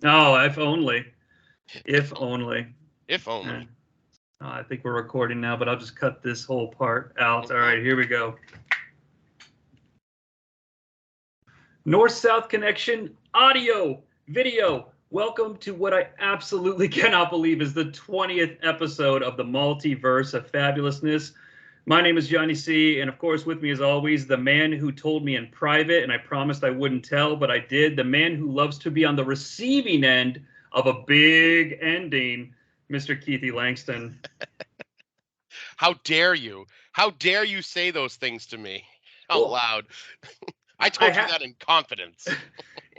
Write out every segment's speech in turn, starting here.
Oh, if only. If only. If Eh. only. I think we're recording now, but I'll just cut this whole part out. All Hmm. right, here we go. North-South connection, audio, video. Welcome to what I absolutely cannot believe is the 20th episode of the Multiverse of Fabulousness. My name is Jonnie C, and of course, with me as always, the man who told me in private, and I promised I wouldn't tell, but I did, the man who loves to be on the receiving end of a big ending, Mr. Keithie Langston. How dare you? How dare you say those things to me out Well, loud? I I told you had that in confidence.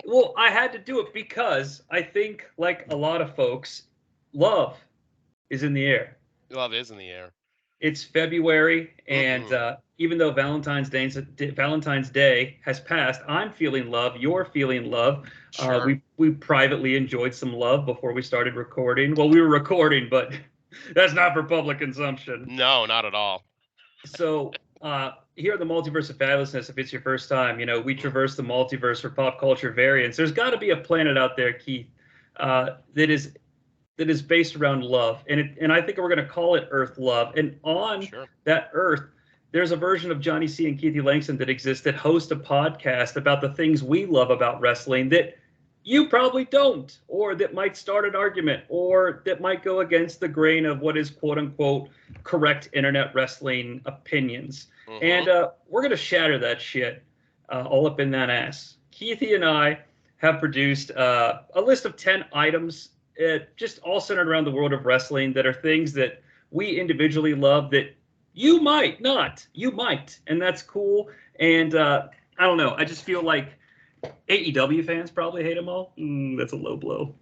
well, I had to do it because I think, like a lot of folks, love is in the air. Love is in the air. It's February, and Hmm. even though Valentine's Day has passed, I'm feeling love. You're feeling love. Sure. We privately enjoyed some love before we started recording. Well, we were recording, but that's not for public consumption. No, not at all. So here at the Multiverse of Fabulousness, if it's your first time, we traverse the multiverse for pop culture variants. There's got to be a planet out there, Keith, that is based around love, and I think we're going to call it Earth Love. And on Sure. that Earth, there's a version of Jonnie C and Keithie Langston that exists that host a podcast about the things we love about wrestling that you probably don't, or that might start an argument, or that might go against the grain of what is quote unquote correct internet wrestling opinions. Hmm. And we're going to shatter that shit all up in that ass. Keithie and I have produced a list of 10 items, just all centered around the world of wrestling, that are things that we individually love that you might not. You might. And that's cool. And I don't know. I just feel like AEW fans probably hate them all. That's a low blow.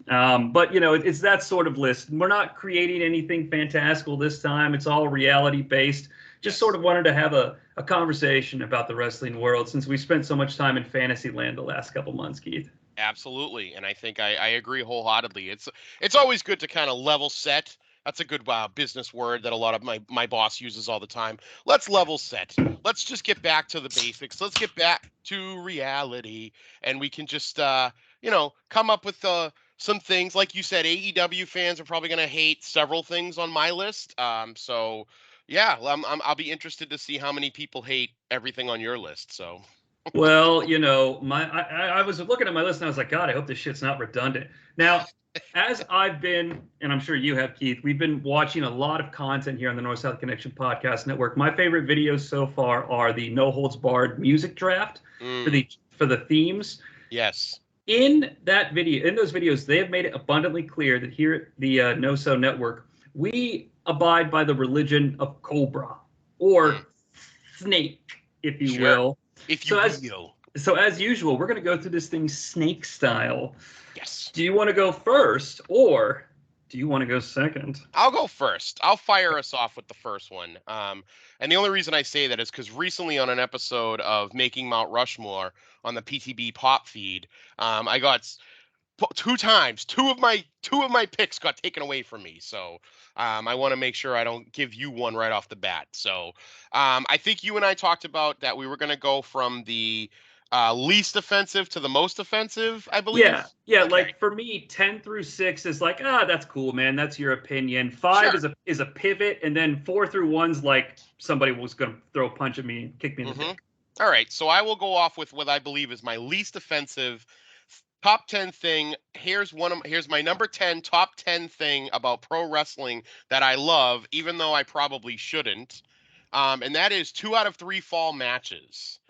But it's that sort of list. We're not creating anything fantastical this time. It's all reality based. Just sort Yes. of wanted to have a conversation about the wrestling world since we spent so much time in fantasy land the last couple months, Keith. Absolutely, and I think I agree wholeheartedly. It's always good to kind of level set. That's a good business word that a lot of my boss uses all the time. Let's level set. Let's just get back to the basics. Let's get back to reality, and we can just come up with some things. Like you said, AEW fans are probably going to hate several things on my list. So yeah, I'll be interested to see how many people hate everything on your list. So Well, I was looking at my list and I was like, God, I hope this shit's not redundant. Now, as I've been, and I'm sure you have, Keith, we've been watching a lot of content here on the North South Connection Podcast Network. My favorite videos so far are the No Holds Barred music draft for mm, the themes. yes, In those videos, they have made it abundantly clear that here at the No So Network, we abide by the religion of Cobra mm, or Snake, if you sure. will. If you So as will. so as usual, we're going to go through this thing snake style. Yes. Do you want to go first, or do you want to go second? I'll go first. I'll fire us off with the first one. And the only reason I say that is because recently on an episode of Making Mount Rushmore on the PTB Pop feed, I got two times two of my picks got taken away from me. So I want to make sure I don't give you one right off the bat. So I think you and I talked about that we were going to go from the least offensive to the most offensive, I believe. Yeah. Okay, Like for me, 10 through 6 is like, that's cool, man. That's your opinion. Five sure. is a pivot, and then 4 through 1's like somebody was going to throw a punch at me and kick me in the Hmm. dick. All right, so I will go off with what I believe is my least offensive top 10 thing. Here's my number 10 top 10 thing about pro wrestling that I love, even though I probably shouldn't. And that is 2 out of 3 fall matches.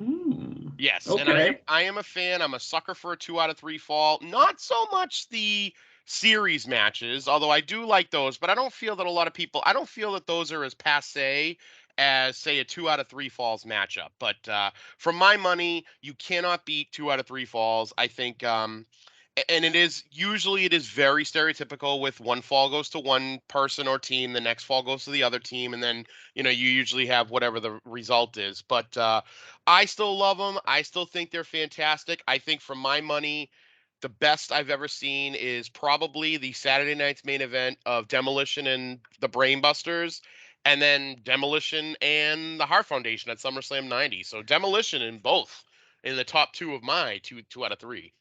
Yes, and I am Okay. I am a fan. I'm a sucker for a 2 out of 3 fall. Not so much the series matches, although I do like those, but I don't feel that a lot of people I don't feel that those are as passe as say a 2 out of 3 falls matchup. But for my money, you cannot beat 2 out of 3 falls. I think and it is very stereotypical with one fall goes to one person or team, the next fall goes to the other team, and then you usually have whatever the result is. But I still love them. I still think they're fantastic. I think for my money, the best I've ever seen is probably the Saturday night's main event of Demolition and the Brainbusters, and then Demolition and the Heart Foundation at SummerSlam '90. So Demolition in both in the top two of my two out of three.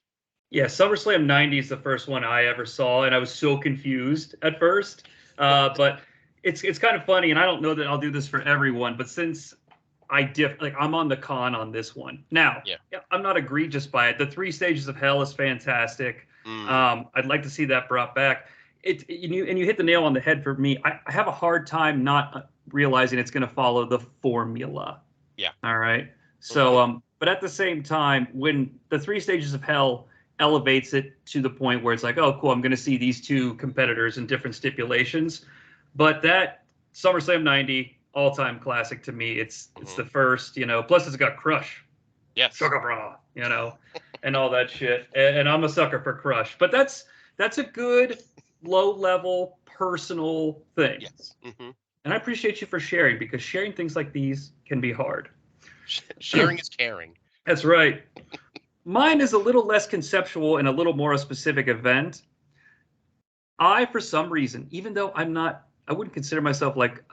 Yeah, SummerSlam '90 is the first one I ever saw, and I was so confused at first. But it's kind of funny, and I don't know that I'll do this for everyone, but since I'm on the con on this one. Now, Yeah. I'm not egregious by it. The Three Stages of Hell is fantastic. I'd like to see that brought back. You hit the nail on the head for me. I have a hard time not realizing it's going to follow the formula. Yeah. All right. So, but at the same time, when the Three Stages of Hell elevates it to the point where it's like, oh, cool, I'm going to see these two competitors in different stipulations. But that SummerSlam '90, all-time classic to me. It's the first, plus it's got Crush. Yes. Sugar Bra, and all that shit. And I'm a sucker for Crush. But that's a good low-level personal thing. Yes. And I appreciate you for sharing, because sharing things like these can be hard. Sharing is caring. That's right. Mine is a little less conceptual and a little more a specific event. For some reason, even though I wouldn't consider myself like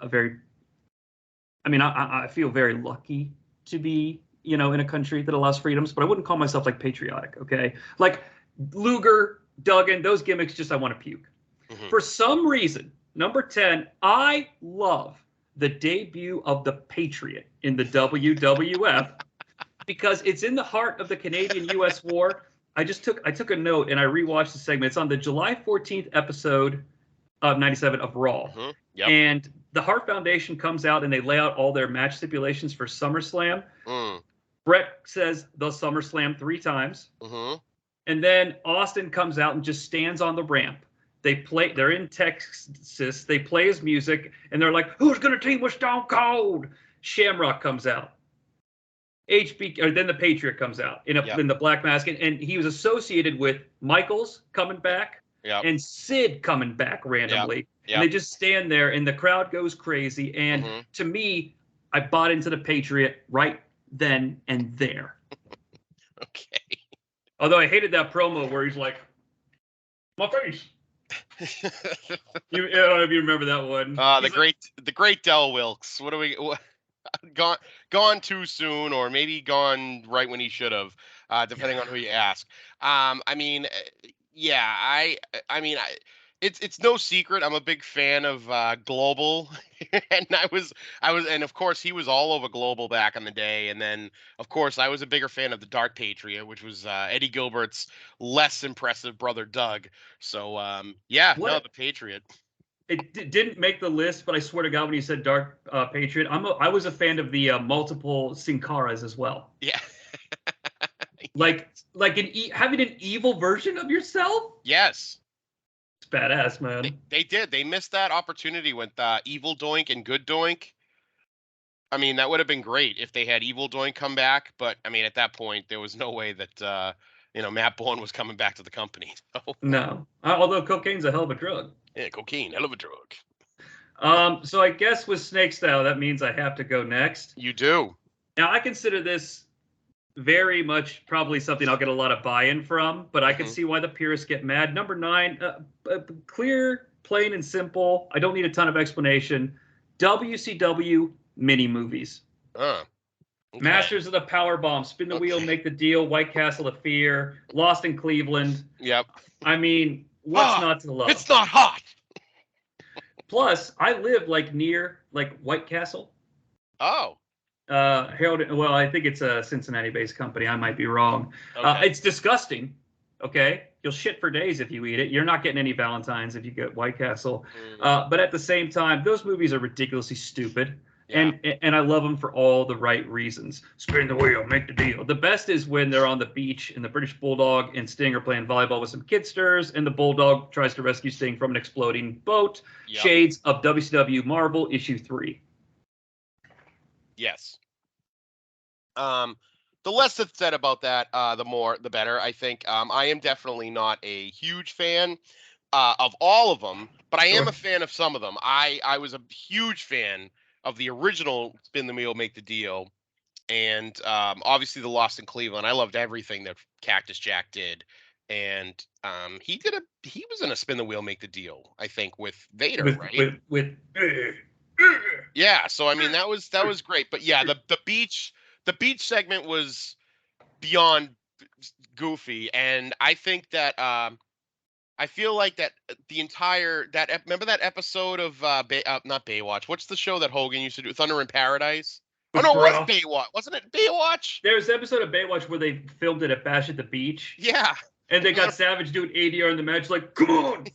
I feel very lucky to be, in a country that allows freedoms, but I wouldn't call myself like patriotic, okay? Like Luger, Duggan, those gimmicks, I want to puke. For some reason, number 10, I love the debut of the Patriot in the WWF because it's in the heart of the Canadian-U.S. War. I took a note and I rewatched the segment. It's on the July 14th episode of '97 of Raw. Yep. And the Hart Foundation comes out and they lay out all their match stipulations for SummerSlam. Brett says the SummerSlam 3 times. And then Austin comes out and just stands on the ramp. They're in Texas. They play his music and they're like, who's going to team with Stone Cold? Shamrock comes out. Then the Patriot comes out in the black mask, and he was associated with Michaels coming back and Sid coming back randomly. And they just stand there, and the crowd goes crazy. And to me, I bought into the Patriot right then and there. Okay. Although I hated that promo where he's like, "My face." I don't know if you remember that one. The great Del Wilkes. Gone too soon, or maybe gone right when he should have, depending on who you ask. It's no secret I'm a big fan of Global, and and of course he was all over Global back in the day, and then of course I was a bigger fan of the Dark Patriot, which was Eddie Gilbert's less impressive brother Doug. So the Patriot. It didn't make the list, but I swear to God, when you said Dark Patriot, I was a fan of the multiple Sin Caras as well. Yeah. Like having an evil version of yourself. Yes. It's badass, man. They did. They missed that opportunity with Evil Doink and Good Doink. I mean, that would have been great if they had Evil Doink come back, but I mean, at that point, there was no way that Matt Bourne was coming back to the company. So. No, although cocaine's a hell of a drug. Yeah, cocaine, hell of a drug. So I guess with Snake Style, that means I have to go next. You do. Now, I consider this very much probably something I'll get a lot of buy-in from, but I can see why the purists get mad. Number 9, clear, plain and simple. I don't need a ton of explanation. WCW mini movies. Okay. Masters of the Powerbomb, Spin the Wheel, Make the Deal, White Castle of Fear, Lost in Cleveland. Yep. I mean, what's not to love? It's not hot. Plus, I live near White Castle. Oh. Harold. Well, I think it's a Cincinnati-based company. I might be wrong. Okay. It's disgusting. Okay, you'll shit for days if you eat it. You're not getting any Valentines if you get White Castle. But at the same time, those movies are ridiculously stupid. Yeah. And I love them for all the right reasons. Spin the wheel, make the deal. The best is when they're on the beach and the British Bulldog and Sting are playing volleyball with some kidsters, and the Bulldog tries to rescue Sting from an exploding boat. Yep. Shades of WCW Marvel issue 3. Yes. The less that's said about that, the better, I think. I am definitely not a huge fan of all of them, but I am a fan of some of them. I was a huge fan of the original Spin the Wheel, Make the Deal, and obviously the Lost in Cleveland. I loved everything that Cactus Jack did, and he was in a Spin the Wheel, Make the Deal, I think, with Vader, right? Yeah. So I mean, that was great. But yeah, the beach segment was beyond goofy, and I think that I feel like that the entire remember that episode of not Baywatch. What's the show that Hogan used to do? Thunder in Paradise. Oh no, it was Bro. Baywatch. Wasn't it Baywatch? There's an episode of Baywatch where they filmed it at Bash at the Beach. Yeah. And they got Savage doing ADR in the match, like, come on,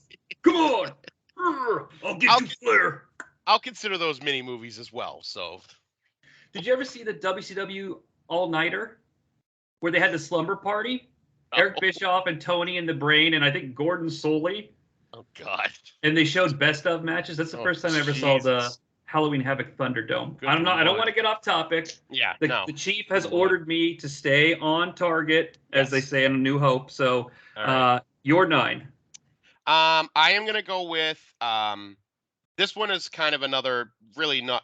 come on, I'll get you Flair. I'll consider those mini movies as well. So, did you ever see the WCW All Nighter where they had the slumber party? Eric Bischoff and Tony and the Brain, and I think Gordon Soley. Oh God! And they showed best of matches. That's the first time I ever saw the Halloween Havoc Thunderdome. I don't want to get off topic. Yeah, the chief has ordered me to stay on target, as they say in A New Hope. So, you're 9. I am gonna go with this one is kind of another really not.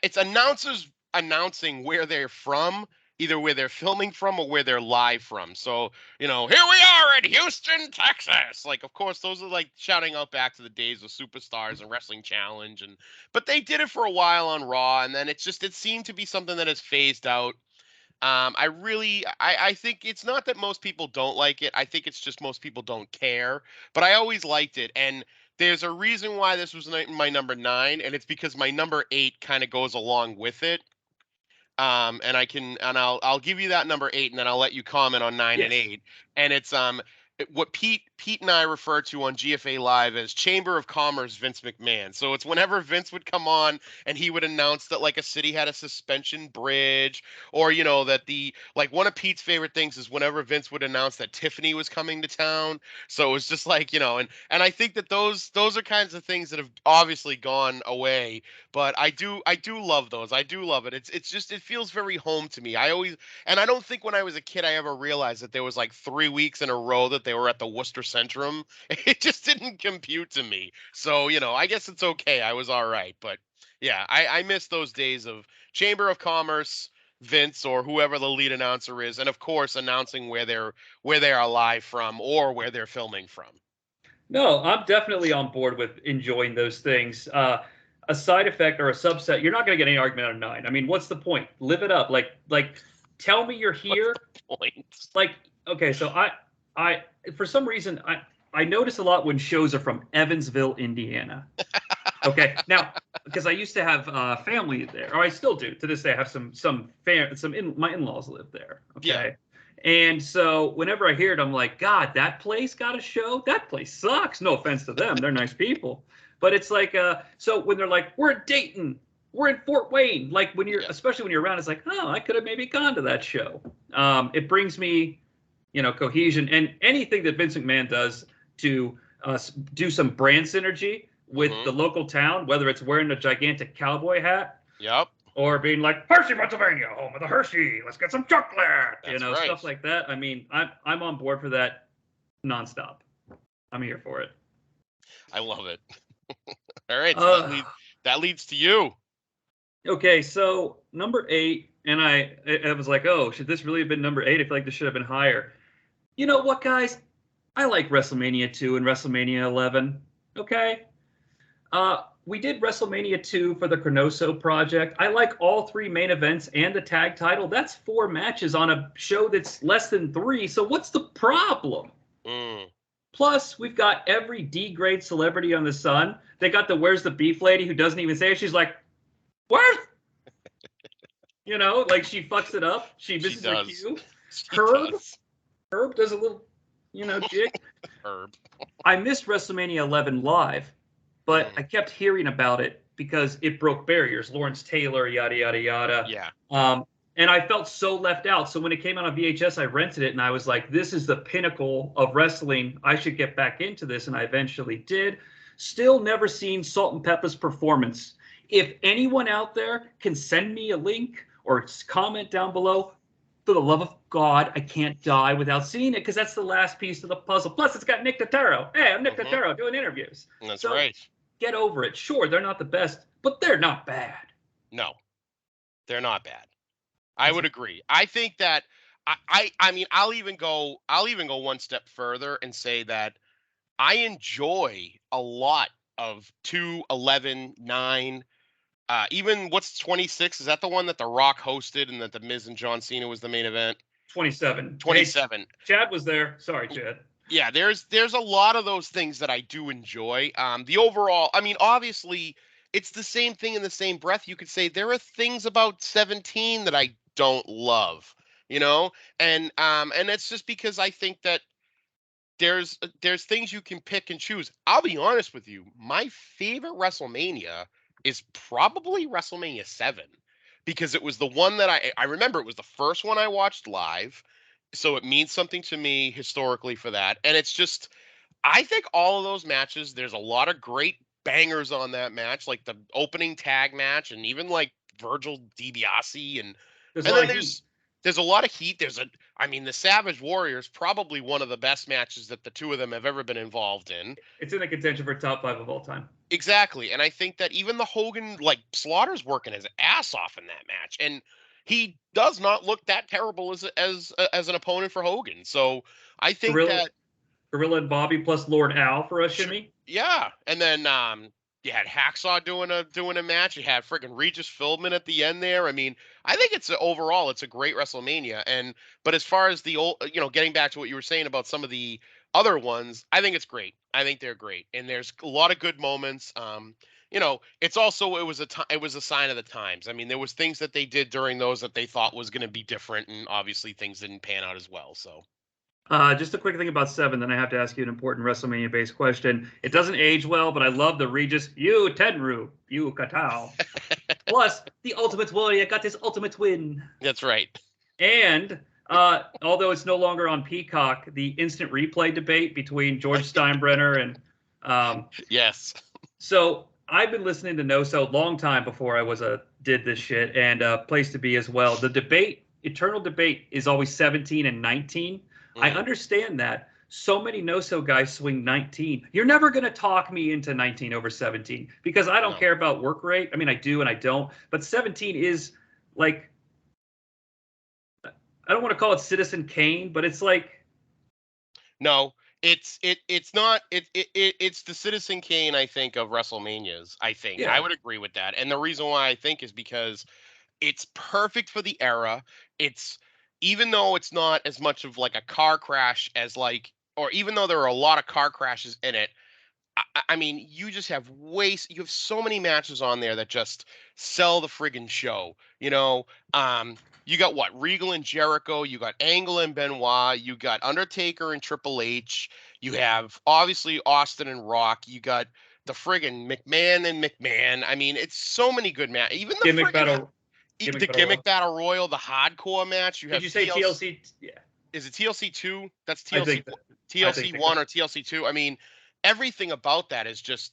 It's announcers announcing where they're from, either where they're filming from or where they're live from. So, here we are in Houston, Texas. Like, of course, those are like shouting out back to the days of Superstars and Wrestling Challenge. But they did it for a while on Raw, and then it seemed to be something that has phased out. I think it's not that most people don't like it. I think it's just most people don't care. But I always liked it. And there's a reason why this was my number 9, and it's because my number 8 kind of goes along with it. And I'll give you that number 8, and then I'll let you comment on 9 and 8. And it's what Pete and I refer to on GFA Live as Chamber of Commerce Vince McMahon. So it's whenever Vince would come on and he would announce that like a city had a suspension bridge, or that one of Pete's favorite things is whenever Vince would announce that Tiffany was coming to town. So it was just like, and I think that those are kinds of things that have obviously gone away, but I do love those. I do love it. It's just, it feels very home to me. I don't think when I was a kid I ever realized that there was like 3 weeks in a row that they were at the Worcester Centrum. It just didn't compute to me. So, I guess it's okay. I was all right. But yeah, I miss those days of Chamber of Commerce, Vince, or whoever the lead announcer is, and of course announcing where they are live from or where they're filming from. No, I'm definitely on board with enjoying those things. A side effect or a subset, you're not going to get any argument out of 9. I mean, what's the point? Live it up. Like tell me you're here. What's the point? Like, okay, so I for some reason I notice a lot when shows are from Evansville, Indiana. Okay, now because I used to have family there, or I still do to this day. I have my in-laws live there. Okay, yeah. And so whenever I hear it, I'm like, God, that place got a show. That place sucks. No offense to them, they're nice people, but it's like so when they're like, we're in Dayton, we're in Fort Wayne, like when you're especially when you're around, it's like, oh, I could have maybe gone to that show. It brings me cohesion, and anything that Vince McMahon does to do some brand synergy with the local town, whether it's wearing a gigantic cowboy hat, or being like Hershey, Pennsylvania, home of the Hershey, let's get some chocolate, stuff like that. I mean, I'm on board for that nonstop. I'm here for it. I love it. All right, so that leads to you. Okay, so number 8, and I was like, oh, should this really have been number 8? I feel like this should have been higher. You know what, guys? I like WrestleMania 2 and WrestleMania 11. Okay? We did WrestleMania 2 for the Cronoso Project. I like all 3 main events and the tag title. That's 4 matches on a show that's less than 3. So what's the problem? Plus, we've got every D-grade celebrity on the sun. They got the Where's the Beef lady who doesn't even say it. She's like, where's? Like she fucks it up. She misses her cue. Herb does a little, jig. Herb. I missed WrestleMania 11 live, but I kept hearing about it because it broke barriers. Lawrence Taylor, yada, yada, yada. Yeah. And I felt so left out. So when it came out on VHS, I rented it, and I was like, this is the pinnacle of wrestling. I should get back into this, and I eventually did. Still never seen Salt and Pepper's performance. If anyone out there can send me a link or comment down below, for the love of God, I can't die without seeing it, because that's the last piece of the puzzle. Plus, it's got Nick Notaro. Hey, I'm Nick Notaro doing interviews. That's right. Get over it. Sure, they're not the best, but they're not bad. No, they're not bad. I would agree. I think that I mean, I'll even go one step further and say that I enjoy a lot of 2, 11, 9. Even what's 26? Is that the one that The Rock hosted and that The Miz and John Cena was the main event? 27. 27. Hey, Chad was there. Sorry, Chad. Yeah, there's a lot of those things that I do enjoy. The overall, I mean, obviously, it's the same thing in the same breath. You could say there are things about 17 that I don't love, and it's just because I think that there's things you can pick and choose. I'll be honest with you, my favorite WrestleMania is probably WrestleMania 7 because it was the one that I remember. It was the first one I watched live, so it means something to me historically for that. And it's just, I think all of those matches, there's a lot of great bangers on that match, like the opening tag match, and even like Virgil DiBiase, There's a and lot then of heat. there's a lot of heat. I mean, the Savage Warriors probably one of the best matches that the two of them have ever been involved in. It's in the contention for top 5 of all time. Exactly, and I think that even the Hogan, like Slaughter's working his ass off in that match, and he does not look that terrible as an opponent for Hogan. So I think Gorilla, that Gorilla and Bobby plus Lord Al for a shimmy. yeah, and then you had Hacksaw doing a match. You had friggin' Regis Philbin at the end there. I mean, I think overall it's a great WrestleMania. But as far as the old, getting back to what you were saying about some of the other ones, I think it's great. I think they're great, and there's a lot of good moments. It's also it was a sign of the times. I mean, there was things that they did during those that they thought was going to be different, and obviously things didn't pan out as well. So. Just a quick thing about 7, then I have to ask you an important WrestleMania-based question. It doesn't age well, but I love the Regis, you Tenru, you Katao. Plus, the Ultimate Warrior got his ultimate win. That's right. And although it's no longer on Peacock, the instant replay debate between George Steinbrenner and yes. So I've been listening to No So a long time before I was did this shit, and Place to Be as well. The debate, eternal debate, is always 17 and 19. I understand that. So many no-so guys swing 19. You're never going to talk me into 19 over 17 because I don't care about work rate. I mean, I do and I don't. But 17 is like, I don't want to call it Citizen Kane, but it's like. No, it's not. It's the Citizen Kane, I think, of WrestleManias. I think I would agree with that. And the reason why I think is because it's perfect for the era. It's even though it's not as much of like a car crash as like, or even though there are a lot of car crashes in it, I mean, you just have you have so many matches on there that just sell the friggin' show. You got what? Regal and Jericho, you got Angle and Benoit, you got Undertaker and Triple H, you have obviously Austin and Rock, you got the friggin' McMahon and McMahon. I mean, it's so many good matches. Even the Gimmick battle. The Gimmick Battle Royal, the hardcore match. Did you say TLC? Yeah. Is it TLC 2? That's TLC 1 or TLC 2. I mean, everything about that is just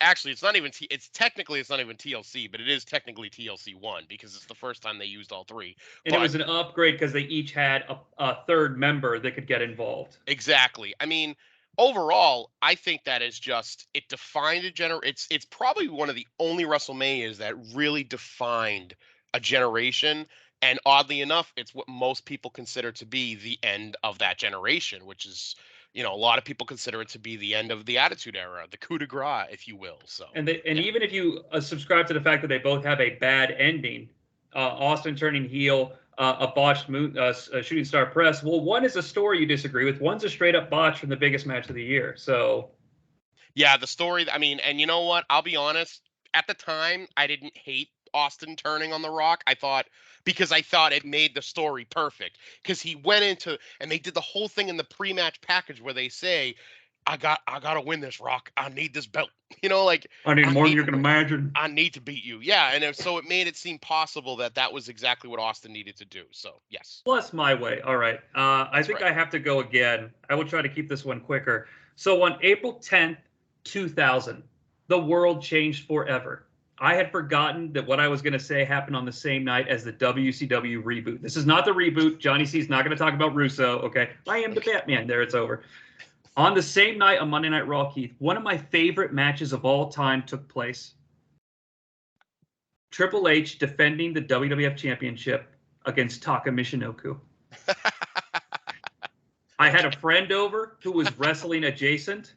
actually it's not even it's technically it's not even TLC, but it is technically TLC 1 because it's the first time they used all three. And it was an upgrade because they each had a third member that could get involved. Exactly. I mean, overall, I think that is just it defined a it's probably one of the only WrestleManias that really defined a generation. And oddly enough, it's what most people consider to be the end of that generation, which is, a lot of people consider it to be the end of the Attitude Era, the coup de grace, if you will. So, even if you subscribe to the fact that they both have a bad ending, Austin turning heel, a botched shooting star press. Well, one is a story you disagree with. One's a straight up botch from the biggest match of the year. So, yeah, the story. I mean, and you know what? I'll be honest. At the time, I didn't hate Austin turning on The Rock. Because I thought it made the story perfect. Because he went into and they did the whole thing in the pre-match package where they say, I gotta win this, Rock. I need this belt. Like I need more than you can imagine. I need to beat you. Yeah, and so it made it seem possible that was exactly what Austin needed to do. So yes. Plus my way. All right. I think I have to go again. I will try to keep this one quicker. So on April 10th, 2000, the world changed forever. I had forgotten that what I was going to say happened on the same night as the WCW reboot. This is not the reboot. Johnny C's not going to talk about Russo. Okay. I am the Batman. There, it's over. On the same night on Monday Night Raw, Keith, one of my favorite matches of all time took place. Triple H defending the WWF Championship against Taka Michinoku. I had a friend over who was wrestling adjacent.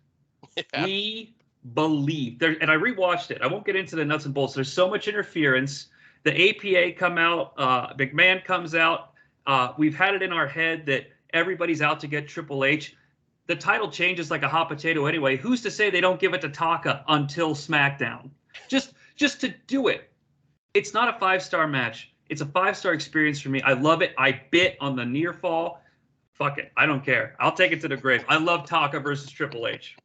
Yeah. We believe there, and I rewatched it. I won't get into the nuts and bolts. There's so much interference. The APA come out. McMahon comes out. We've had it in our head that everybody's out to get Triple H. The title changes like a hot potato anyway. Who's to say they don't give it to Taka until SmackDown? Just to do it. It's not a 5-star match. It's a 5-star experience for me. I love it. I bit on the near fall. Fuck it. I don't care. I'll take it to the grave. I love Taka versus Triple H.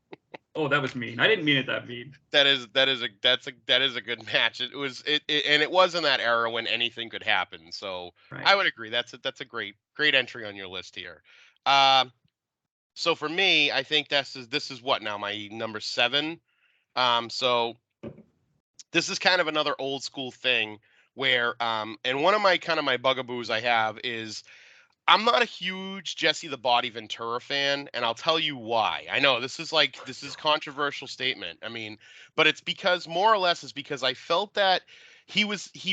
Oh, that was mean. I didn't mean it that mean. That is a good match. And it was in that era when anything could happen. So Right. I would agree. That's a great entry on your list here. So for me, I think this is what now, my number 7. So this is kind of another old school thing where and one of my bugaboos I have is I'm not a huge Jesse the Body Ventura fan, and I'll tell you why. I know this is controversial statement. I mean, but it's because more or less is because I felt that he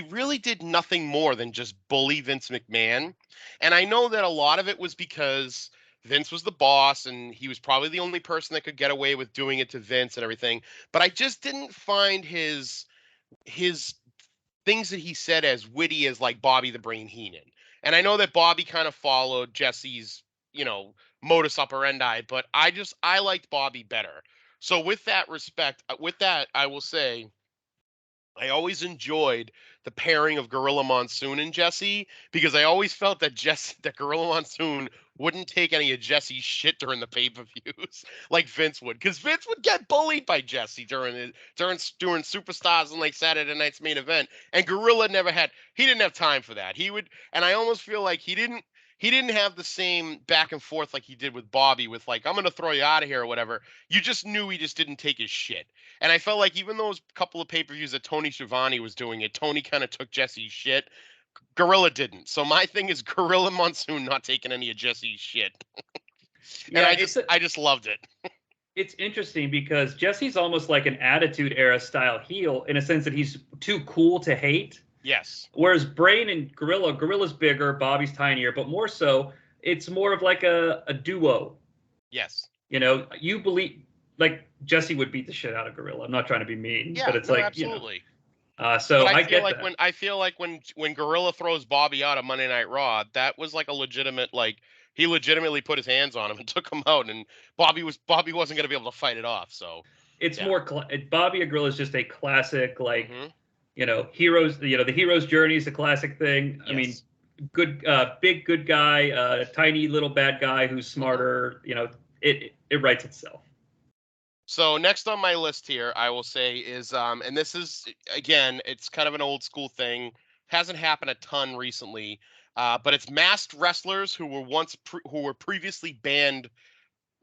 really did nothing more than just bully Vince McMahon. And I know that a lot of it was because Vince was the boss and he was probably the only person that could get away with doing it to Vince and everything. But I just didn't find his things that he said as witty as like Bobby the Brain Heenan. And I know that Bobby kind of followed Jesse's, modus operandi, but I liked Bobby better. So with that respect, I will say I always enjoyed the pairing of Gorilla Monsoon and Jesse because I always felt that Gorilla Monsoon wouldn't take any of Jesse's shit during the pay-per-views like Vince would, because Vince would get bullied by Jesse during Superstars and like Saturday Night's Main Event, and Gorilla he didn't have time for that. He would, and I almost feel like he didn't have the same back and forth like he did with Bobby with like, I'm going to throw you out of here or whatever. You just knew he just didn't take his shit. And I felt like even those couple of pay-per-views that Tony Schiavone was doing it, Tony kind of took Jesse's shit. Gorilla didn't. So my thing is Gorilla Monsoon not taking any of Jesse's shit. And I just loved it. It's interesting because Jesse's almost like an Attitude Era style heel in a sense that he's too cool to hate. Yes. Whereas Brain and Gorilla's bigger, Bobby's tinier, but more so, it's more of like a duo. Yes. You believe like Jesse would beat the shit out of Gorilla. I'm not trying to be mean, but it's like absolutely. So I get like that. I feel like when Gorilla throws Bobby out of Monday Night Raw, that was like a legitimate, like, he legitimately put his hands on him and took him out, and Bobby wasn't going to be able to fight it off. So it's more Bobby and Gorilla is just a classic, like heroes. The hero's journey is a classic thing. Yes. I mean, good, big good guy, tiny little bad guy who's smarter. It writes itself. So next on my list here, I will say is, and this is, again, it's kind of an old school thing. Hasn't happened a ton recently, but it's masked wrestlers who were previously banned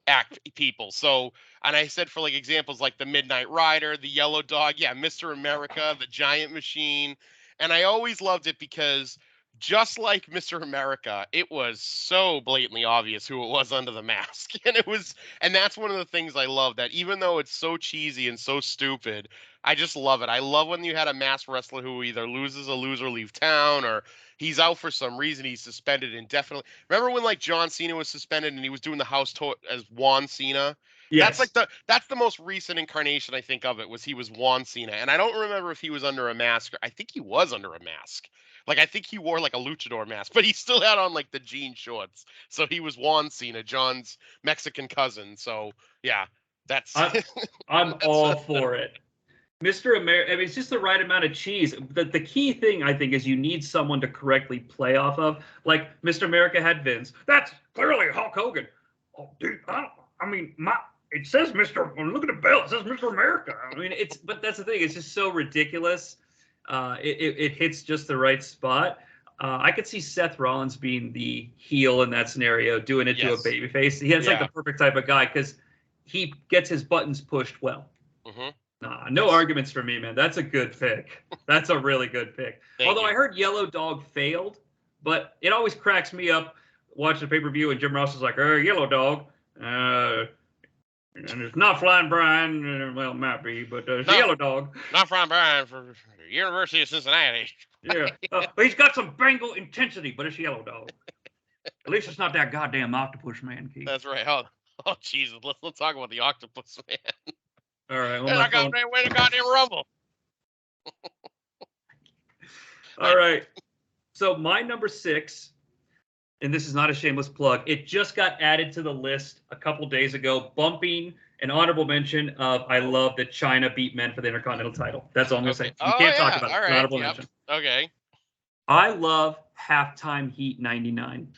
act people. So, and I said for like examples like the Midnight Rider, the Yellow Dog, Mr. America, the Giant Machine, and I always loved it because just like Mr. America, it was so blatantly obvious who it was under the mask. And that's one of the things I love, that even though it's so cheesy and so stupid, I just love it. I love when you had a masked wrestler who either loses a loser leave town, or he's out for some reason, he's suspended indefinitely. Remember when like John Cena was suspended and he was doing the house tour as Juan Cena? Yes. That's the most recent incarnation I think of it, was he was Juan Cena. And I don't remember if he was under a mask. I think he was under a mask. Like, I think he wore like a luchador mask, but he still had on like the jean shorts. So he was Juan Cena, John's Mexican cousin. So yeah, I'm all for it. Mr. America, I mean, it's just the right amount of cheese. The key thing, I think, is you need someone to correctly play off of. Like, Mr. America had Vince. That's clearly Hulk Hogan. Oh, dude, it says Mr. Look at the belt. It says Mr. America. I mean, but that's the thing. It's just so ridiculous. It hits just the right spot. I could see Seth Rollins being the heel in that scenario, doing it to a babyface. He has like the perfect type of guy because he gets his buttons pushed well. Mm-hmm. Nah, no arguments for me, man. That's a good pick. That's a really good pick. Although I heard Yellow Dog failed, but it always cracks me up watching the pay-per-view and Jim Ross is like, Yellow Dog. And it's not Flying Brian. Well, it might be, but it's Yellow Dog. Not Flying Brian for University of Cincinnati. Yeah. He's got some Bengal intensity, but it's Yellow Dog. At least it's not that goddamn octopus man, Keith. That's right. Oh, Jesus. Let's talk about the octopus man. All right. Well, I got way to goddamn rumble. All right. So my number 6 and this is not a shameless plug, it just got added to the list a couple days ago, bumping an honorable mention of I love that China beat men for the Intercontinental title. That's all I'm going to Okay. say. We Oh can't talk yeah. about it. All It's an right. honorable Yep. mention. Okay. I love Halftime Heat 99.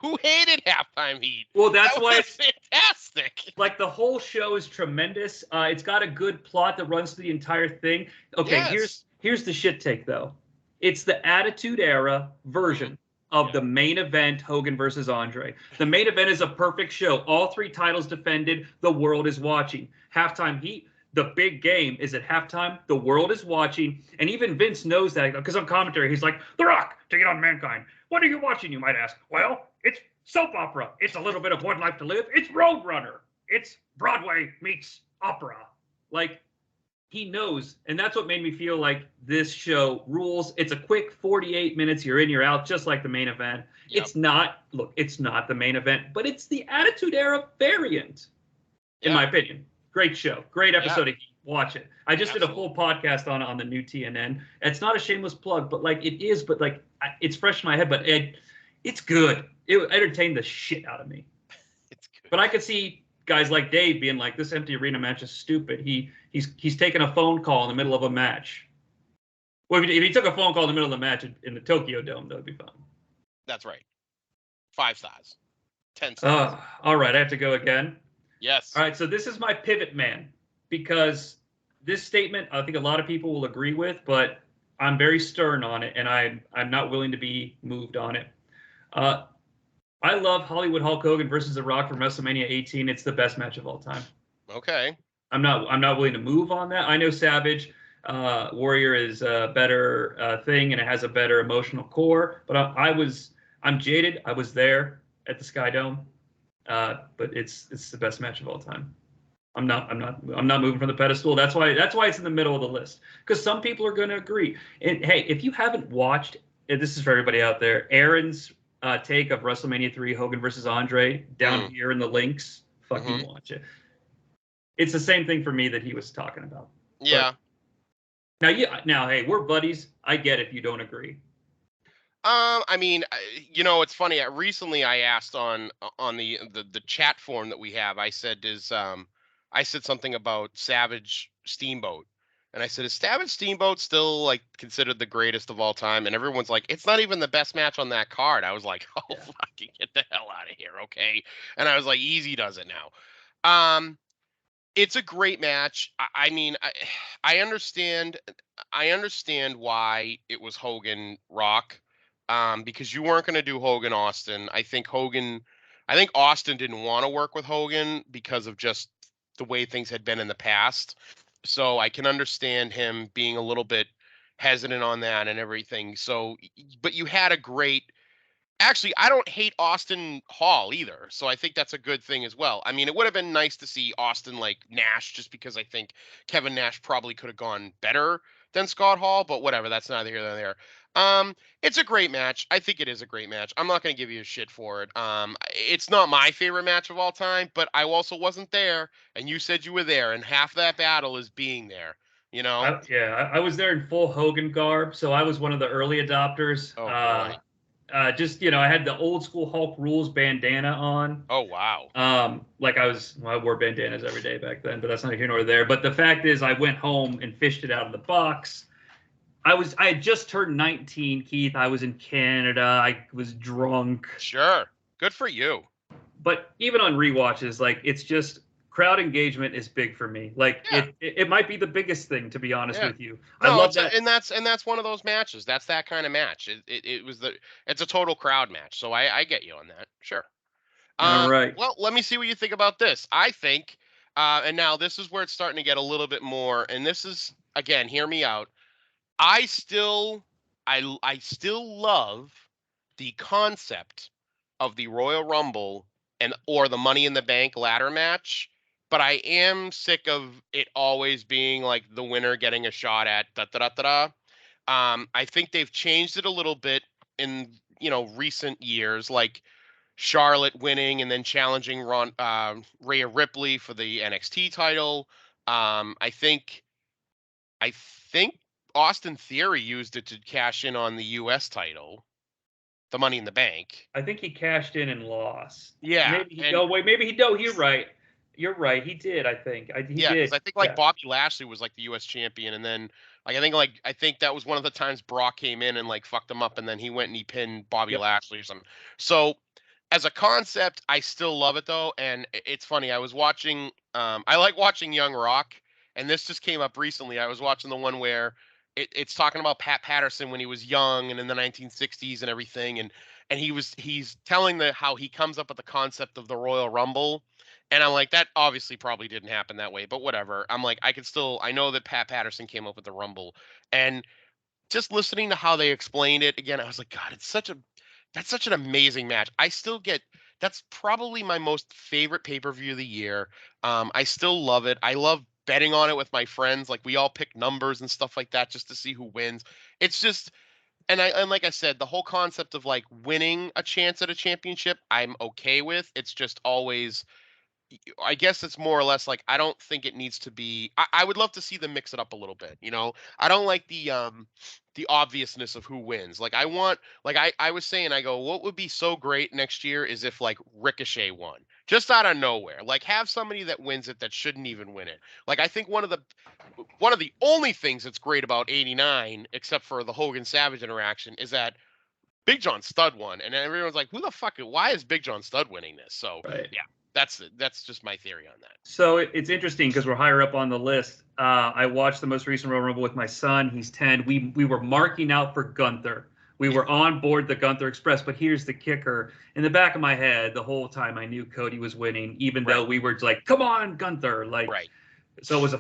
Who hated Halftime Heat? Well, that's That why was it's fantastic. like the whole show is tremendous. It's got a good plot that runs through the entire thing. Okay, Yes. here's the shit take though. It's the Attitude Era version of the main event, Hogan versus Andre. The main event is a perfect show. All three titles defended. The world is watching. Halftime Heat. The big game is at halftime. The world is watching, and even Vince knows that because on commentary he's like, "The Rock taking on Mankind. What are you watching?" You might ask. Well, it's soap opera. It's a little bit of One Life to Live. It's Roadrunner. It's Broadway meets opera. Like, he knows, and that's what made me feel like this show rules. It's a quick 48 minutes. You're in, you're out, just like the main event. Yep. It's not the main event, but it's the Attitude Era variant, in my opinion. Great show. Great episode. Watch it. I just did a full podcast on the new TNN. It's not a shameless plug, but like it is, but like it's fresh in my head, but it's good. It entertained the shit out of me. It's good. But I could see guys like Dave being like, this empty arena match is stupid. He's taking a phone call in the middle of a match. Well, if he took a phone call in the middle of the match in the Tokyo Dome, that would be fun. That's right. 5 stars. 10 stars. All right, I have to go again. Yes. All right, so this is my pivot man because this statement I think a lot of people will agree with, but I'm very stern on it, and I'm not willing to be moved on it. I love Hollywood Hulk Hogan versus The Rock from WrestleMania 18. It's the best match of all time. Okay. I'm not willing to move on that. I know Savage Warrior is a better thing and it has a better emotional core, but I'm jaded. I was there at the Sky Dome, but it's the best match of all time. I'm not moving from the pedestal. That's why it's in the middle of the list, because some people are going to agree. And hey, if you haven't watched, and this is for everybody out there, Aaron's take of WrestleMania 3 Hogan versus Andre down here in the links, fucking watch it. It's the same thing for me that he was talking about. Yeah. But now, hey, we're buddies. I get if you don't agree. I mean, it's funny. Recently, I asked on the chat form that we have. I said, I said something about Savage Steamboat, and I said, is Savage Steamboat still like considered the greatest of all time? And everyone's like, it's not even the best match on that card. I was like, oh, fucking get the hell out of here, okay? And I was like, easy does it now. It's a great match. I mean, I understand why it was Hogan Rock, because you weren't going to do Hogan Austin. I think Austin didn't want to work with Hogan because of just the way things had been in the past. So I can understand him being a little bit hesitant on that and everything. So, but you had a great. Actually, I don't hate Austin Hall either, so I think that's a good thing as well. I mean, it would have been nice to see Austin like Nash, just because I think Kevin Nash probably could have gone better than Scott Hall, but whatever, that's neither here nor there. It's a great match. I think it is a great match. I'm not going to give you a shit for it. It's not my favorite match of all time, but I also wasn't there, and you said you were there, and half that battle is being there. You know? I was there in full Hogan garb, so I was one of the early adopters. Oh boy. I had the old school Hulk Rules bandana on. Oh wow. I wore bandanas every day back then, but that's not here nor there. But the fact is, I went home and fished it out of the box. I had just turned 19, Keith. I was in Canada. I was drunk. Sure. Good for you. But even on rewatches, like, it's just crowd engagement is big for me. Like, it might be the biggest thing, to be honest with you. No, I love that. And that's one of those matches. That's that kind of match. It's a total crowd match. So I get you on that. Sure. All right. Well, let me see what you think about this. I think, and now this is where it's starting to get a little bit more. And this is, again, hear me out. I still love the concept of the Royal Rumble or the Money in the Bank ladder match, but I am sick of it always being like the winner getting a shot at da da da da. I think they've changed it a little bit in recent years, like Charlotte winning and then challenging Rhea Ripley for the NXT title. I think Austin Theory used it to cash in on the U.S. title. the Money in the Bank. I think he cashed in and lost. Yeah, Maybe he. Oh wait, maybe he. No, you're right. You're right. He did. I think. He yeah, because did. I think like Yeah. Bobby Lashley was like the U.S. champion, and then I think that was one of the times Brock came in and like fucked him up, and then he went and he pinned Bobby Yep. Lashley or something. So as a concept, I still love it though, and it's funny. I was watching. I like watching Young Rock, and this just came up recently. I was watching the one where it's talking about Pat Patterson when he was young and in the 1960s and everything, and he's telling how he comes up with the concept of the Royal Rumble. And I'm like, that obviously probably didn't happen that way, but whatever. I'm like, I know that Pat Patterson came up with the Rumble. And just listening to how they explained it again, I was like, God, that's such an amazing match. That's probably my most favorite pay-per-view of the year. I still love it. I love betting on it with my friends. Like we all pick numbers and stuff like that just to see who wins. It's just, and like I said, the whole concept of like winning a chance at a championship, I'm okay with. It's just always, I guess it's more or less like I don't think it needs to be. I would love to see them mix it up a little bit. I don't like the obviousness of who wins. Like I want, like I was saying, I go, what would be so great next year is if like Ricochet won just out of nowhere. Like have somebody that wins it that shouldn't even win it. Like I think one of the only things that's great about '89, except for the Hogan Savage interaction, is that Big John Studd won, and everyone's like, "Who the fuck? Why is Big John Studd winning this?" So Right. yeah, that's just my theory on that. So it's interesting because we're higher up on the list. I watched the most recent Royal Rumble with my son. He's 10. We were marking out for Gunther. We were on board the Gunther Express, but here's the kicker. In the back of my head, the whole time I knew Cody was winning, even though we were like, come on, Gunther. Like, Right. so it was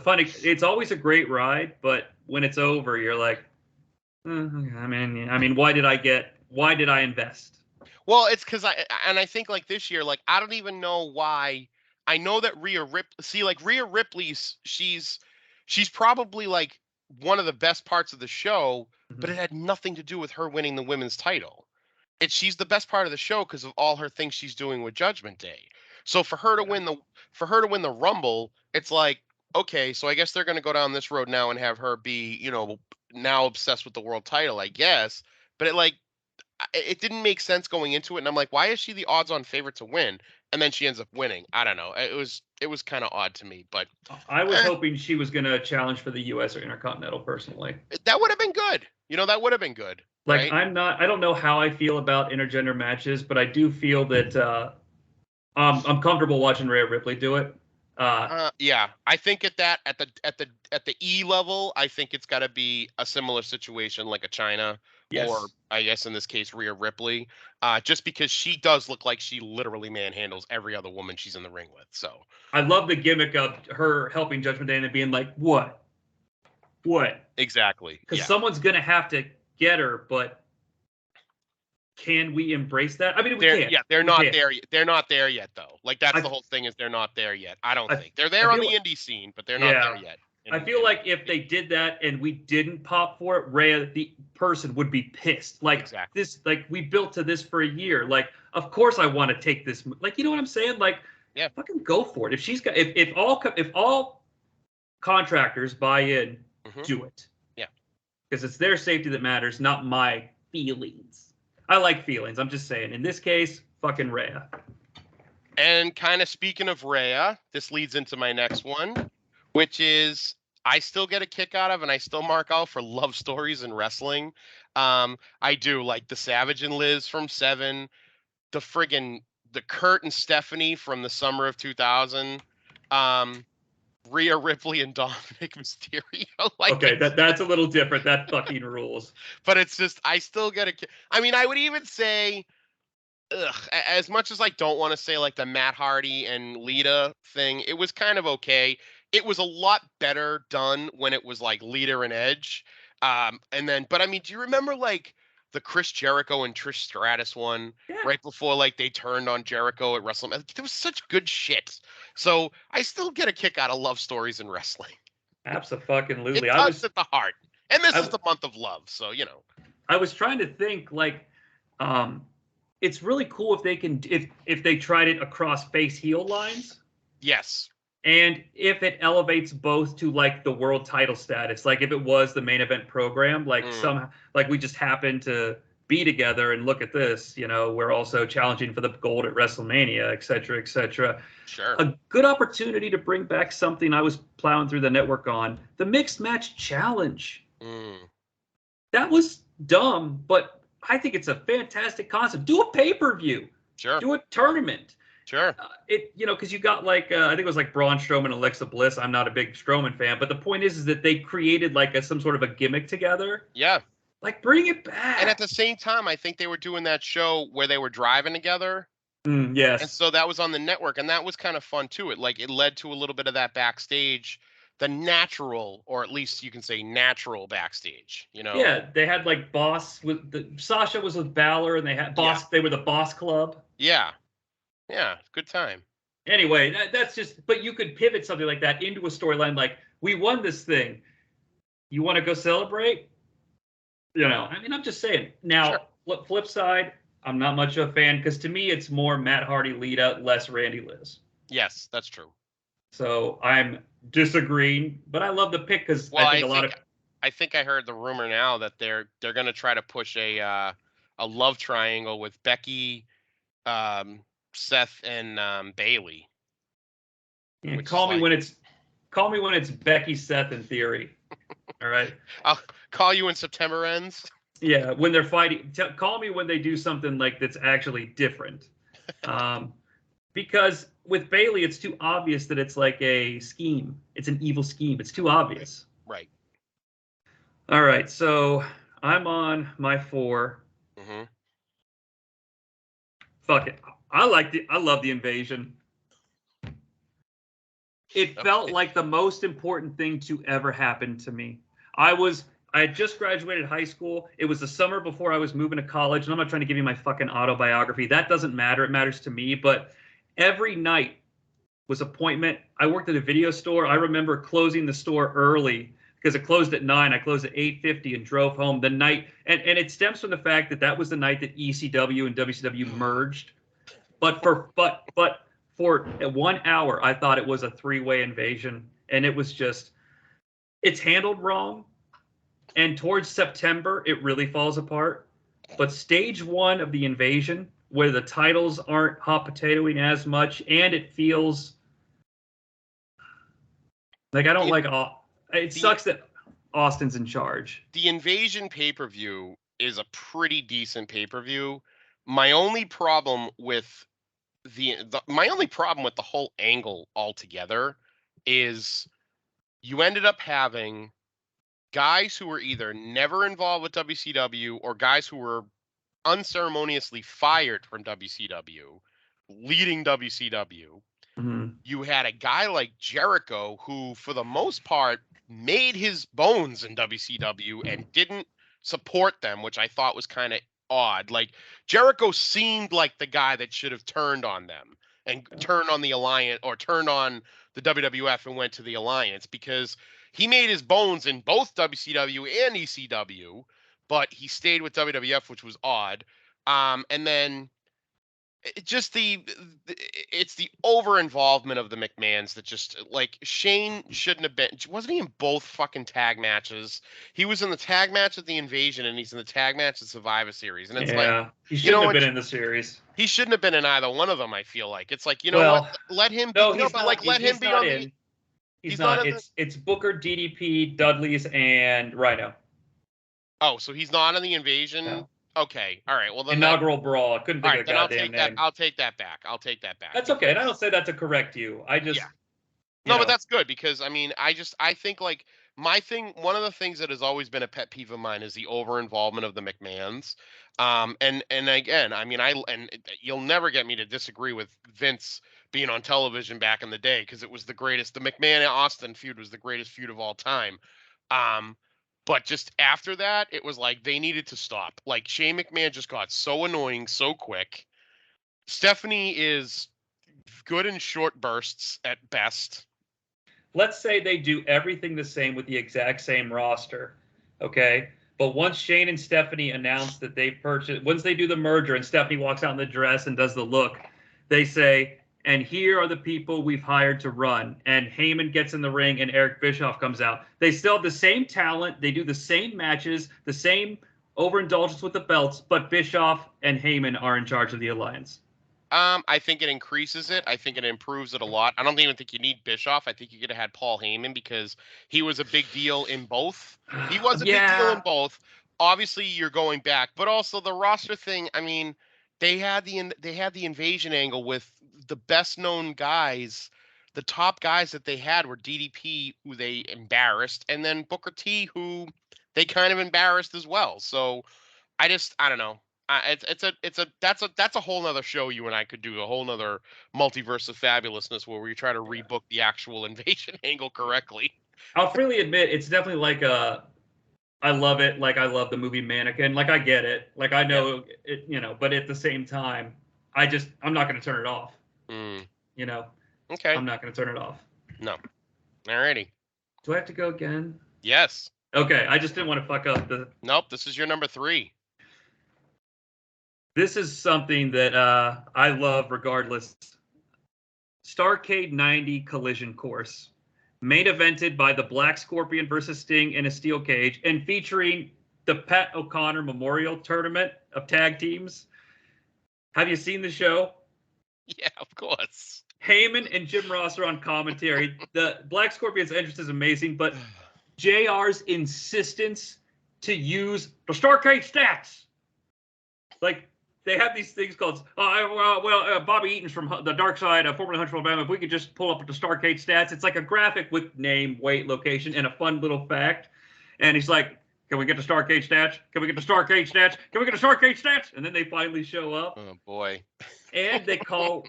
it's always a great ride, but when it's over, you're like, I mean, why did I invest? Well, it's because I think like this year, like I don't even know why. I know that Rhea Ripley's she's probably like one of the best parts of the show, but it had nothing to do with her winning the women's title. She's the best part of the show because of all her things she's doing with Judgment Day. So for her to win the Rumble, it's like, okay, so I guess they're going to go down this road now and have her be, now obsessed with the world title, I guess. But it didn't make sense going into it, and I'm like, why is she the odds-on favorite to win? And then she ends up winning. I don't know. It was kind of odd to me, but I was hoping she was going to challenge for the U.S. or Intercontinental. Personally, that would have been good. That would have been good. Like right? I don't know how I feel about intergender matches, but I do feel that I'm comfortable watching Rhea Ripley do it. Yeah, I think at the E level, I think it's got to be a similar situation like a China, yes. or I guess in this case Rhea Ripley, just because she does look like she literally manhandles every other woman she's in the ring with. So I love the gimmick of her helping Judgment Day and being like, what? Exactly. Because Yeah. someone's gonna have to get her, but can we embrace that? I mean, we can't. Yeah, they're not there. They're not there yet, though. Like that's the whole thing, is they're not there yet. I don't think they're there on the indie scene, but they're not there yet. I feel like if they did that and we didn't pop for it, Rhea, the person, would be pissed. Like exactly. This, like we built to this for a year. Like, of course I want to take this. Like, you know what I'm saying? Like, yeah, fucking go for it. If she's got, if all contractors buy in, do it. Yeah, because it's their safety that matters, not my feelings. I like feelings. I'm just saying. In this case, fucking Rhea. And kind of speaking of Rhea, this leads into my next one, which is I still get a kick out of, and I still mark out for love stories in wrestling. I do, like the Savage and Liz from 7, the Kurt and Stephanie from the summer of 2000, Rhea Ripley and Dominic Mysterio. Okay, that's a little different. That fucking rules. But it's just, I still get a. I mean, I would even say, as much as I don't want to say like the Matt Hardy and Lita thing, it was kind of okay. It was a lot better done when it was like Lita and Edge. But I mean, do you remember like the Chris Jericho and Trish Stratus one right before like they turned on Jericho at WrestleMania? There was such good shit. So I still get a kick out of love stories in wrestling. Absolutely. It tugs at the heart. And this is the month of love, so I was trying to think like, it's really cool if they can if they tried it across face heel lines. Yes. And if it elevates both to like the world title status, like if it was the main event program, like somehow, like we just happened to be together, and look at this, we're also challenging for the gold at WrestleMania, et cetera, et cetera. Sure. A good opportunity to bring back something I was plowing through the network on, the Mixed Match Challenge. That was dumb, but I think it's a fantastic concept. Do a pay-per-view. Sure. Do a tournament. Sure. Because you got I think it was like Braun Strowman and Alexa Bliss. I'm not a big Strowman fan, but the point is that they created some sort of a gimmick together. Yeah. Bring it back. And at the same time, I think they were doing that show where they were driving together. Yes. And so that was on the network, and that was kind of fun too. It led to a little bit of that backstage, the natural, or at least you can say natural backstage. Yeah, they had Boss with Sasha was with Balor, and they had Boss. Yeah. They were the Boss Club. Yeah. Yeah, good time. Anyway, that's just. But you could pivot something like that into a storyline we won this thing. You want to go celebrate? I'm just saying. Now, sure. Flip side, I'm not much of a fan because to me it's more Matt Hardy Lita, less Randy Liz. Yes, that's true. So I'm disagreeing, but I love the pick because I think I heard the rumor now that they're going to try to push a love triangle with Becky, Seth, and Bailey. Yeah, call me when it's Becky, Seth, and Theory. All right. I'll call you when September ends. Yeah, when they're fighting. Call me when they do something that's actually different. Because with Bailey, it's too obvious that it's a scheme. It's an evil scheme. It's too obvious. Right. All right, so I'm on my 4. Mm-hmm. Fuck it. I love the Invasion. It felt like the most important thing to ever happen to me. I had just graduated high school. It was the summer before I was moving to college, and I'm not trying to give you my fucking autobiography. That doesn't matter. It matters to me. But every night was appointment. I worked at a video store. I remember closing the store early because it closed at 9. I closed at 8:50 and drove home the night. And it stems from the fact that was the night that ECW and WCW merged. But for 1 hour, I thought it was a 3-way invasion, and it was just, it's handled wrong. And towards September, it really falls apart. But stage 1 of the invasion, where the titles aren't hot potatoing as much, and it feels I don't it sucks that Austin's in charge. The Invasion pay-per-view is a pretty decent pay-per-view. My only problem with the whole angle altogether is you ended up having guys who were either never involved with WCW or guys who were unceremoniously fired from WCW, leading WCW. Mm-hmm. You had a guy like Jericho who, for the most part, made his bones in WCW and didn't support them, which I thought was kind of odd. Jericho seemed like the guy that should have turned on them and turned on the Alliance, or turned on the WWF and went to the Alliance, because he made his bones in both WCW and ECW, but he stayed with WWF, which was odd. And then it's the over involvement of the McMahons that just, Shane shouldn't have been. Wasn't he in both fucking tag matches? He was in the tag match at the Invasion, and he's in the tag match at Survivor Series. And it's he shouldn't have been in the series. He shouldn't have been in either one of them. I feel like it's what? Let him. No, he's not. Let him be on. He's not. It's Booker, DDP, Dudley's, and Rhino. Oh, so he's not in the Invasion. No. Okay, all right. Well, then inaugural brawl. I couldn't think of a goddamn name. I'll take that back. That's okay, and I don't say that to correct you. I just but that's good, because I think my thing. One of the things that has always been a pet peeve of mine is the over involvement of the McMahons. And again, you'll never get me to disagree with Vince being on television back in the day, because it was the greatest. The McMahon-Austin feud was the greatest feud of all time. But just after that, it was they needed to stop. Shane McMahon just got so annoying so quick. Stephanie is good in short bursts at best. Let's say they do everything the same with the exact same roster, okay? But once Shane and Stephanie announce that they purchased, once they do the merger and Stephanie walks out in the dress and does the look, they say, and here are the people we've hired to run. And Heyman gets in the ring and Eric Bischoff comes out. They still have the same talent. They do the same matches, the same overindulgence with the belts, but Bischoff and Heyman are in charge of the alliance? I think it increases it. I think it improves it a lot. I don't even think you need Bischoff. I think you could have had Paul Heyman because he was a big deal in both. He was a big deal in Yeah. both. Obviously, you're going back, but also the roster thing. I mean, they had the invasion angle with the best known guys. The top guys that they had were DDP, who they embarrassed, and then Booker T, who they kind of embarrassed as well. So I don't know. That's a whole nother show you and I could do, a whole nother multiverse of fabulousness where we try to rebook the actual invasion angle correctly. I'll freely admit it's definitely like I love it. Like I love the movie Mannequin. Like I get it. Like I know it, but at the same time, I'm not going to turn it off. You know. Okay. I'm not going to turn it off. No. Alrighty. Do I have to go again? Yes. Okay. I just didn't want to fuck up the. Nope. This is your number 3. This is something that I love regardless. Starrcade 90 Collision Course. Main evented by the Black Scorpion versus Sting in a steel cage and featuring the Pat O'Connor Memorial Tournament of tag teams. Have you seen the show? Yeah, of course. Heyman and Jim Ross are on commentary. The Black Scorpion's entrance is amazing, but JR's insistence to use the Starrcade stats. Like, they have these things called, Bobby Eaton's from the Dark Side, formerly Huntsville, Alabama. If we could just pull up the Starrcade stats, it's like a graphic with name, weight, location, and a fun little fact. And he's like, can we get the Starrcade stats? Can we get the Starrcade stats? Can we get the Starrcade stats? And then they finally show up. Oh, boy. And they call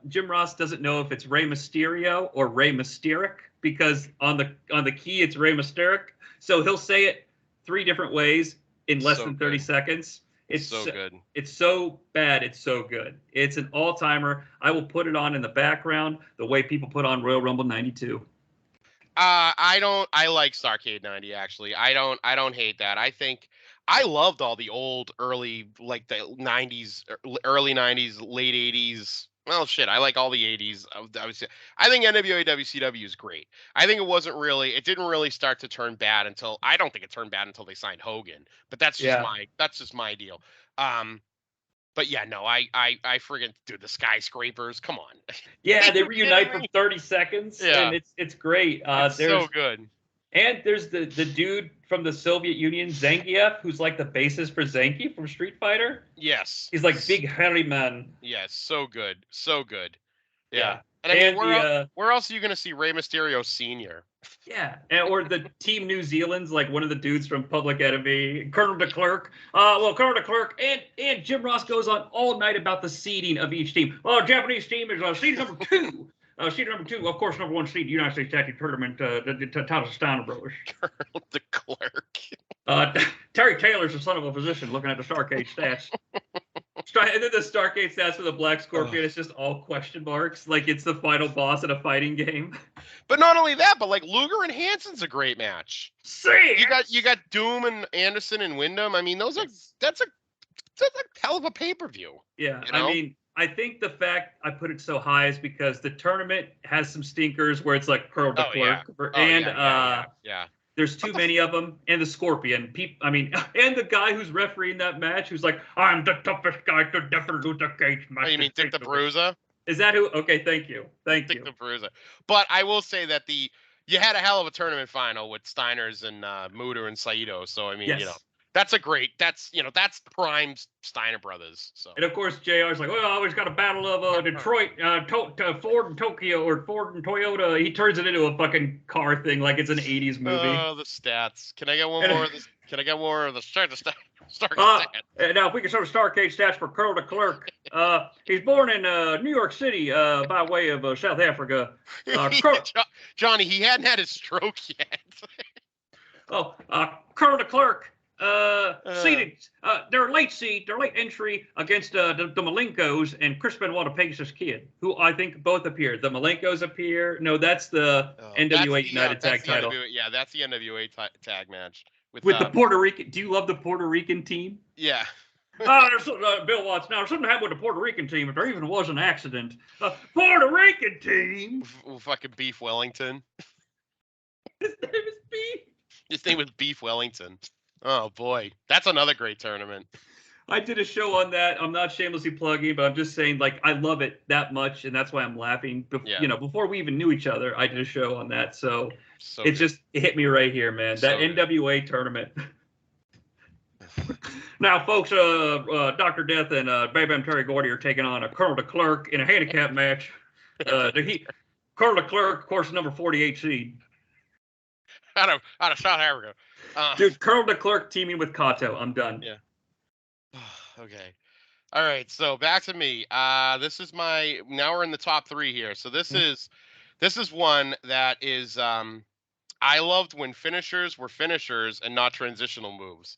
Jim Ross doesn't know if it's Rey Mysterio or Rey Mysteric because on the key it's Rey Mysteric. So he'll say it 3 different ways in less than 30 seconds. It's so good. It's so bad. It's so good. It's an all-timer. I will put it on in the background the way people put on Royal Rumble 92. I like Starrcade 90 actually. I don't hate that. I think I loved all the old early, like the 90s, early 90s, late 80s. Well, shit, I like all the 80s. I think NWA WCW is great. I think it didn't really start to turn bad until, I don't think it turned bad until they signed Hogan. But that's just my deal. But yeah, no, I friggin' dude, the skyscrapers, come on. Yeah, they reunite for 30 seconds, and it's great. It's so good. And there's the dude from the Soviet Union, Zangief, who's like the bassist for Zangief from Street Fighter. Yes. He's like big hairy man. Yes, so good. So good. Yeah. And I mean, where else are you going to see Rey Mysterio Sr.? Yeah, or the Team New Zealand's like one of the dudes from Public Enemy, Colonel DeKlerk. Colonel DeKlerk and Jim Ross goes on all night about the seeding of each team. Well, Japanese team is seed number 2. Seed number 2, of course, number 1 seed, United States Tag Team Tournament, the Thomas Steiner Brothers. Colonel DeKlerk. Terry Taylor's the son of a physician looking at the Starrcade stats. And then the Starrcade stats for the Black Scorpion, it's just all question marks. Like it's the final boss in a fighting game. But not only that, but like Luger and Hansen's a great match. See, you got Doom and Anderson and Wyndham. I mean, that's a hell of a pay-per-view. Yeah, you know? I mean, I think the fact I put it so high is because the tournament has some stinkers where it's like Colonel DeKlerk there's too many of them, and the Scorpion. And the guy who's refereeing that match, who's like, I'm the toughest guy to ever lose a cage match. Oh, you mean Dick the Bruiser? Is that who? Okay, thank you. Dick the Bruiser. But I will say that you had a hell of a tournament final with Steiners and Muda and Saito. So I mean, that's prime Steiner brothers. So. And of course, JR's like, well, I always got a battle of Detroit, Ford and Tokyo, or Ford and Toyota. He turns it into a fucking car thing, like it's an '80s movie. Oh, the stats! Can I get one more of this? Can I get more of the Starrcade stats? Now, if we can show the Starrcade stats for Colonel DeKlerk. He's born in New York City by way of South Africa. Jonnie, he hadn't had his stroke yet. Colonel DeKlerk. Seeded. Their late entry against the Malenkos and Chris Benoit, Pegasus Kid, who I think both appeared. The Malenkos appear. No, that's the NWA United Tag title. That's the NWA tag match with the Puerto Rican. Do you love the Puerto Rican team? Yeah. There's Bill Watts. Now, something happened with the Puerto Rican team. If there even was an accident, Puerto Rican team. Fucking Beef Wellington. His name is Beef. His name was Beef Wellington. Oh boy, that's another great tournament. I did a show on that. I'm not shamelessly plugging, but I'm just saying, like, I love it that much, and that's why I'm laughing. Yeah, Before we even knew each other, I did a show on that. So so it's good, just it hit me right here, man. That so good. NWA tournament. Now, folks, Dr. Death and Bam Bam Terry Gordy are taking on a Colonel DeKlerk in a handicap match. Colonel DeKlerk, of course, number 48 seed. out of South Africa. Dude, Colonel DeKlerk teaming with Kato. I'm done. Yeah. Okay. All right. So back to me. This is my. Now we're in the top 3 here. So this is one that is. I loved when finishers were finishers and not transitional moves.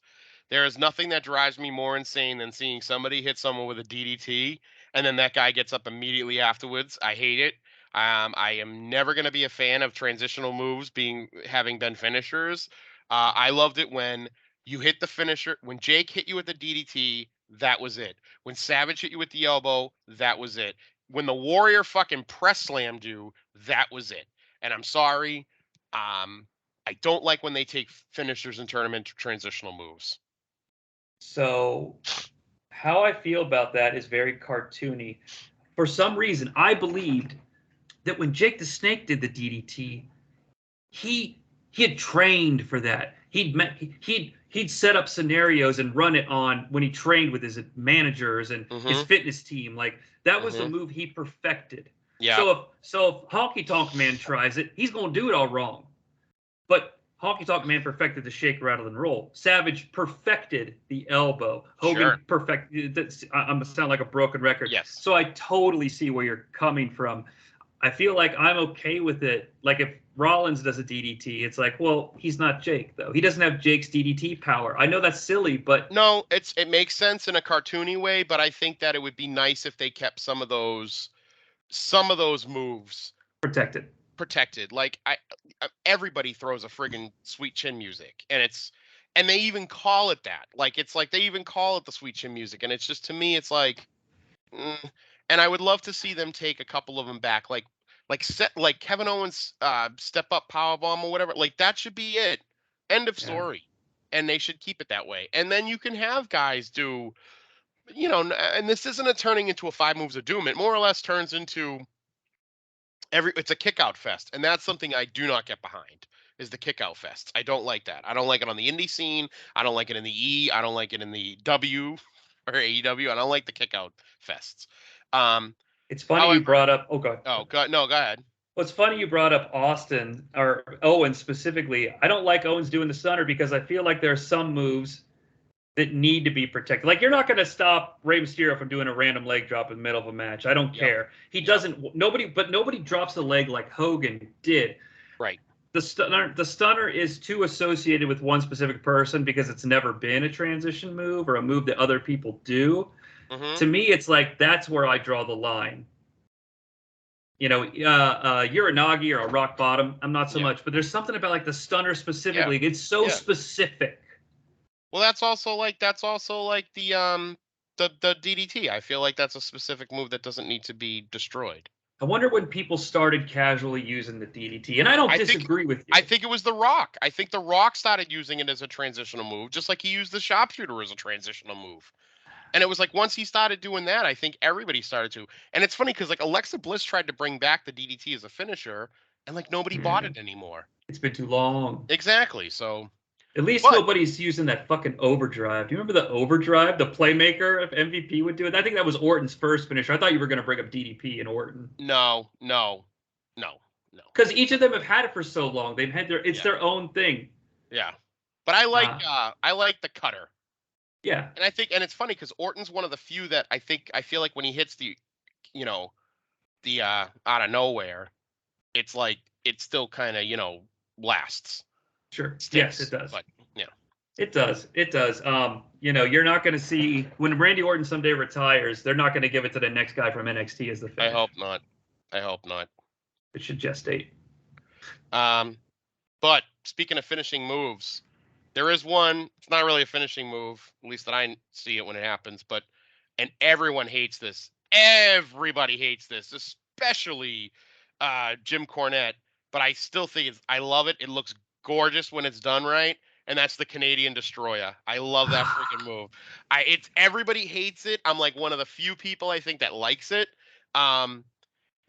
There is nothing that drives me more insane than seeing somebody hit someone with a DDT and then that guy gets up immediately afterwards. I hate it. I am never going to be a fan of transitional moves having been finishers. I loved it when you hit the finisher. When Jake hit you with the DDT, that was it. When Savage hit you with the elbow, that was it. When the Warrior fucking press slammed you, that was it. And I'm sorry. I don't like when they take finishers in tournament transitional moves. So, how I feel about that is very cartoony. For some reason, I believed that when Jake the Snake did the DDT, he had trained for that. He'd set up scenarios and run it on when he trained with his managers and his fitness team. Like that was the move he perfected. Yeah. So if Honky Tonk Man tries it, he's gonna do it all wrong. But Honky Tonk Man perfected the shake, rattle, and roll. Savage perfected the elbow. Hogan perfected. I'm sound like a broken record. Yes. So I totally see where you're coming from. I feel like I'm okay with it. Like if Rollins does a DDT, it's like, well, he's not Jake though. He doesn't have Jake's DDT power. I know that's silly, but no, it makes sense in a cartoony way. But I think that it would be nice if they kept some of those moves protected. Like everybody throws a friggin' sweet chin music, and they even call it that. Like it's like they even call it the sweet chin music, and it's just to me, it's like. And I would love to see them take a couple of them back, like Kevin Owens step up powerbomb or whatever. Like that should be it. End of story. And they should keep it that way. And then you can have guys do, and this isn't a turning into a 5 moves of doom. It more or less turns into it's a kick out fest, and that's something I do not get behind. Is the kick out fest? I don't like that. I don't like it on the indie scene. I don't like it in the E. I don't like it in the W or AEW. I don't like the kick out fests. It's funny you brought up. Oh, God. Oh, God, no, go ahead. Well, it's funny you brought up Austin or Owens specifically. I don't like Owens doing the stunner because I feel like there are some moves that need to be protected. Like you're not going to stop Rey Mysterio from doing a random leg drop in the middle of a match. I don't care. He doesn't. Nobody drops the leg like Hogan did. Right. The stunner is too associated with one specific person because it's never been a transition move or a move that other people do. To me, it's like that's where I draw the line. Uranagi or a rock bottom, I'm not so much, but there's something about like the stunner specifically. It's so specific. Well, that's also like the DDT. I feel like that's a specific move that doesn't need to be destroyed. I wonder when people started casually using the DDT, and I don't disagree with you. I think it was The Rock. I think The Rock started using it as a transitional move, just like he used the sharpshooter as a transitional move. And it was like once he started doing that, I think everybody started to. And it's funny because like Alexa Bliss tried to bring back the DDT as a finisher, and like nobody bought it anymore. It's been too long. Exactly. So at least nobody's using that fucking overdrive. Do you remember the overdrive? The playmaker of MVP would do it. I think that was Orton's first finisher. I thought you were going to bring up DDP and Orton. No. Because each of them have had it for so long. They've had their own thing. Yeah, but I like the cutter. Yeah, and it's funny because Orton's one of the few that I feel like when he hits the out of nowhere, it's like it still kind of lasts. Sure. Sticks, yes, it does. But it does. It does. You're not going to see when Randy Orton someday retires. They're not going to give it to the next guy from NXT as the finish. I hope not. It should gestate. But speaking of finishing moves, there is one. It's not really a finishing move, at least that I see it when it happens. And everyone hates this. Everybody hates this, especially Jim Cornette. But I still think I love it. It looks gorgeous when it's done right. and that's the Canadian Destroyer. I love that freaking move. Everybody hates it. I'm like one of the few people I think that likes it.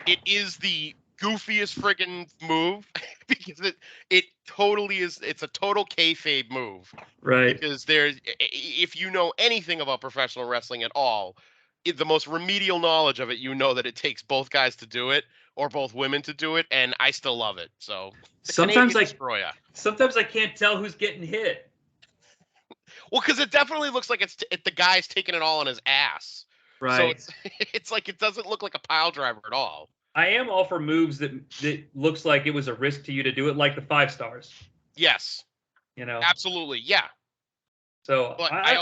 It is the goofiest friggin' move because it totally is. It's a total kayfabe move. Right. Because if you know anything about professional wrestling at all, the most remedial knowledge of it, you know that it takes both guys to do it or both women to do it, and I still love it. So the Sometimes Canadian Destroyer. Sometimes I can't tell who's getting hit. Well, because it definitely looks like the guy's taking it all on his ass. So Right. it's like it doesn't look like a pile driver at all. I am all for moves that looks like it was a risk to you to do it, like the 5 stars. Yes. You know. Absolutely. Yeah. So But I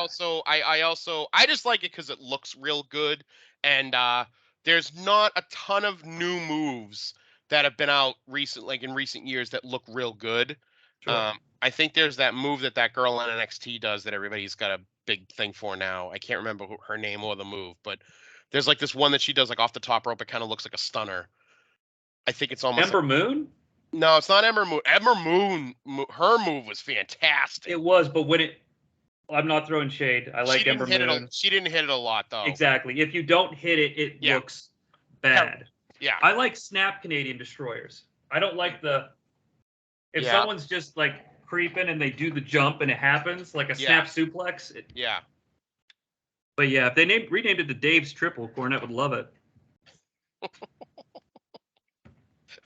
just like it because it looks real good, and there's not a ton of new moves that have been out in recent years that look real good. Sure. I think there's that move that girl on NXT does that everybody's got a big thing for now. I can't remember her name or the move, but there's like this one that she does like off the top rope. It kind of looks like a stunner. I think it's almost Ember Moon? No, it's not Ember Moon. Ember Moon, her move was fantastic. It was, but I'm not throwing shade. I like Ember Moon. She didn't hit it a lot, though. Exactly. If you don't hit it, it looks bad. Yeah. I like snap Canadian Destroyers. I don't like if someone's just like creeping and they do the jump and it happens, like a snap suplex. Yeah. But yeah, if they renamed it to Dave's Triple, Cornette would love it.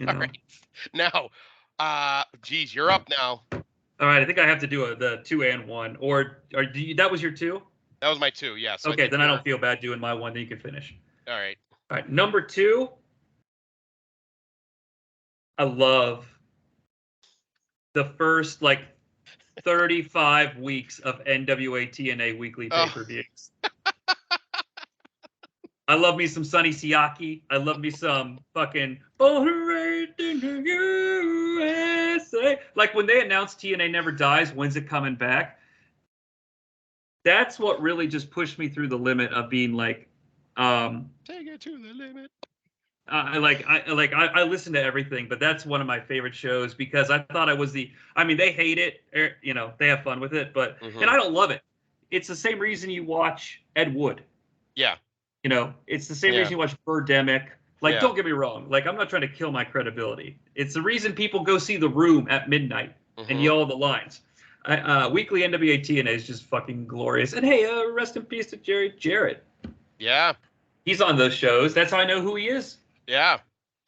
All right. Now, geez, you're up now. All right, I think I have to do the 2 and 1, or that was your 2? That was my 2, yes. Okay, then I don't feel bad doing my 1. Then you can finish. All right. All right, number 2. I love the first 35 weeks of NWA TNA weekly pay-per-views. I love me some Sonny Siaki. I love me some fucking Born and Raised in the USA. Like when they announced TNA Never Dies, when's it coming back? That's what really just pushed me through the limit of being like, take it to the limit. I listen to everything, but that's one of my favorite shows because I thought I was they hate it, they have fun with it, but and I don't love it. It's the same reason you watch Ed Wood. Yeah. It's the same reason you watch Birdemic. Don't get me wrong. I'm not trying to kill my credibility. It's the reason people go see The Room at midnight and yell the lines. Weekly NWA TNA is just fucking glorious. And hey, rest in peace to Jerry Jarrett. Yeah. He's on those shows. That's how I know who he is. Yeah.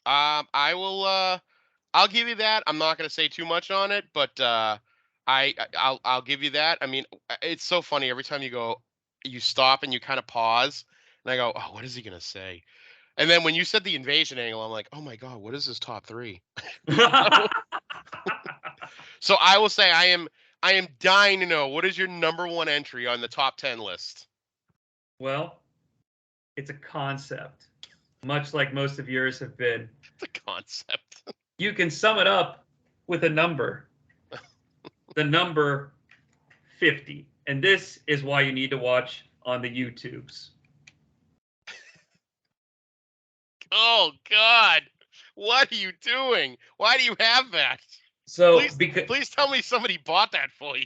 I will. I'll give you that. I'm not going to say too much on it, but I'll give you that. I mean, it's so funny every time you stop and you kind of pause. And I go, oh, what is he going to say? And then when you said the invasion angle, I'm like, oh, my God, what is his top 3? So I will say I am dying to know, what is your number 1 entry on the top 10 list? Well, it's a concept, much like most of yours have been. It's a concept. You can sum it up with a number. The number 50. And this is why you need to watch on the YouTubes. Oh, God. What are you doing? Why do you have that? So, please tell me somebody bought that for you.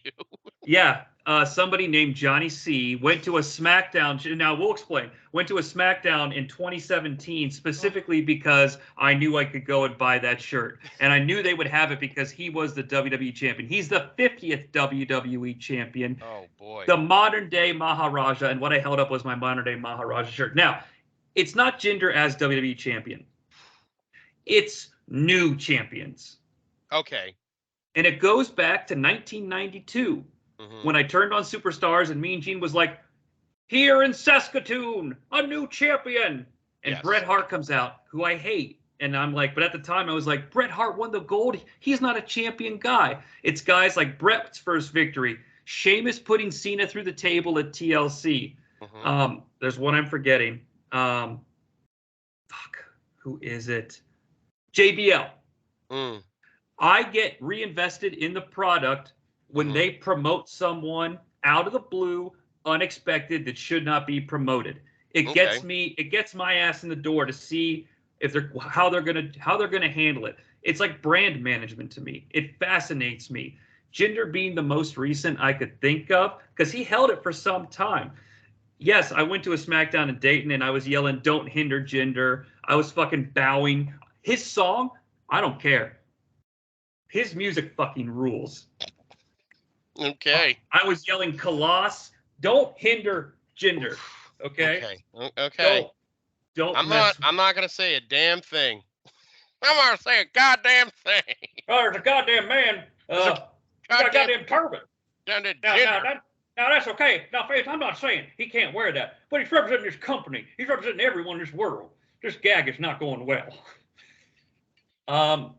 Yeah. Somebody named Johnny C. went to a SmackDown. Now, we'll explain. Went to a SmackDown in 2017 specifically because I knew I could go and buy that shirt. And I knew they would have it because he was the WWE champion. He's the 50th WWE champion. Oh, boy. The modern-day Maharaja. And what I held up was my modern-day Maharaja shirt. Now, it's not Jinder as WWE champion. It's new champions. Okay. And it goes back to 1992 when I turned on Superstars and Mean Gene was like, here in Saskatoon, a new champion. And Bret Hart comes out, who I hate. And I'm like, but at the time I was like, Bret Hart won the gold. He's not a champion guy. It's guys like Bret's first victory. Sheamus putting Cena through the table at TLC. There's one I'm forgetting. Who is it? JBL. I get reinvested in the product when they promote someone out of the blue, unexpected, that should not be promoted. It gets my ass in the door to see if how they're gonna handle it. It's like brand management to me. It fascinates me. Jinder being the most recent I could think of, because he held it for some time. Yes, I went to a SmackDown in Dayton and I was yelling, "Don't hinder Jinder." I was fucking bowing. His song, I don't care. His music fucking rules. Okay. I was yelling, "Colossus, don't hinder Jinder." Okay? Okay. Don't I'm mess. not gonna say a damn thing. I'm gonna say a goddamn thing. Oh, there's a goddamn man. Got a goddamn turban. Down to Now, Jinder. now that's okay. Now, fans, I'm not saying he can't wear that, but he's representing this company. He's representing everyone in this world. This gag is not going well. I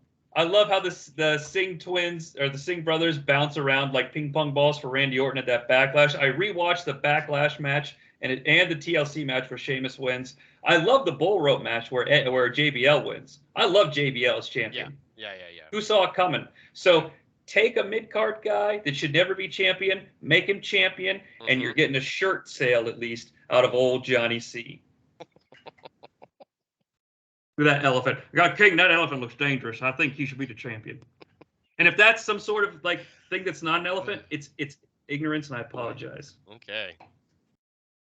love how the Singh twins or the Singh brothers bounce around like ping pong balls for Randy Orton at that Backlash. I rewatched the Backlash match and the TLC match where Sheamus wins. I love the bull rope match where JBL wins. I love JBL as champion. Yeah. Who saw it coming? So take a mid-card guy that should never be champion, make him champion, and you're getting a shirt sale at least out of old Johnny C. Look at that elephant. God, King, that elephant looks dangerous. I think he should be the champion. And if that's some sort of like thing that's not an elephant, it's ignorance, and I apologize. Okay.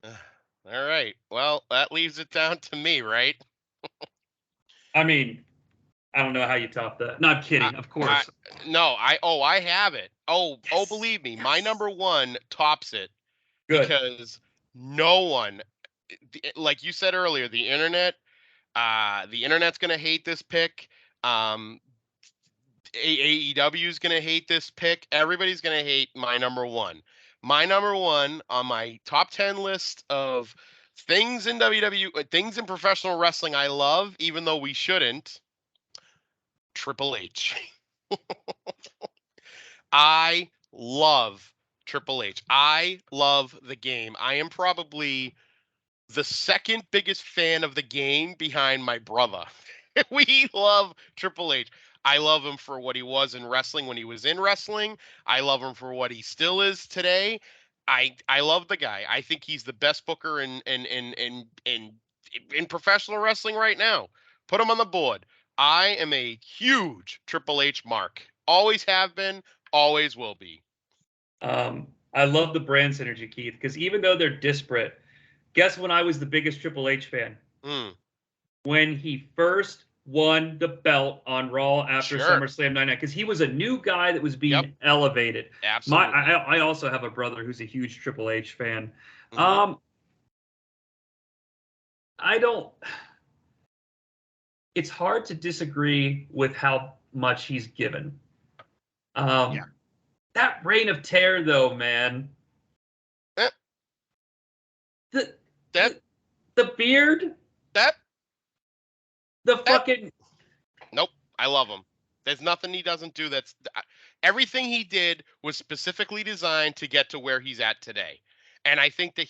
All right. Well, that leaves it down to me, right? I mean, I don't know how you top that. Not kidding, of course. I have it. Yes. Believe me, my number one tops it. Good. Because no one, like you said earlier, the internet's gonna hate this pick. AEW is gonna hate this pick. Everybody's gonna hate my number one. My number one on my top 10 list of things in things in professional wrestling I love, even though we shouldn't. Triple H. I love Triple H. I love the game. I am probably the second biggest fan of the game behind my brother. We love Triple H. I love him for what he was in wrestling when he was in wrestling. I love him for what he still is today. I love the guy. I think he's the best booker in professional wrestling right now. Put him on the board. I am a huge Triple H mark. Always have been, always will be. I love the brand synergy, Keith, because even though they're disparate, guess when I was the biggest Triple H fan? When he first won the belt on Raw after SummerSlam 99, because he was a new guy that was being elevated. Absolutely. I also have a brother who's a huge Triple H fan. It's hard to disagree with how much he's given. That reign of terror, though, man. The beard. Fucking. Nope. I love him. There's nothing he doesn't do. Everything he did was specifically designed to get to where he's at today. And I think that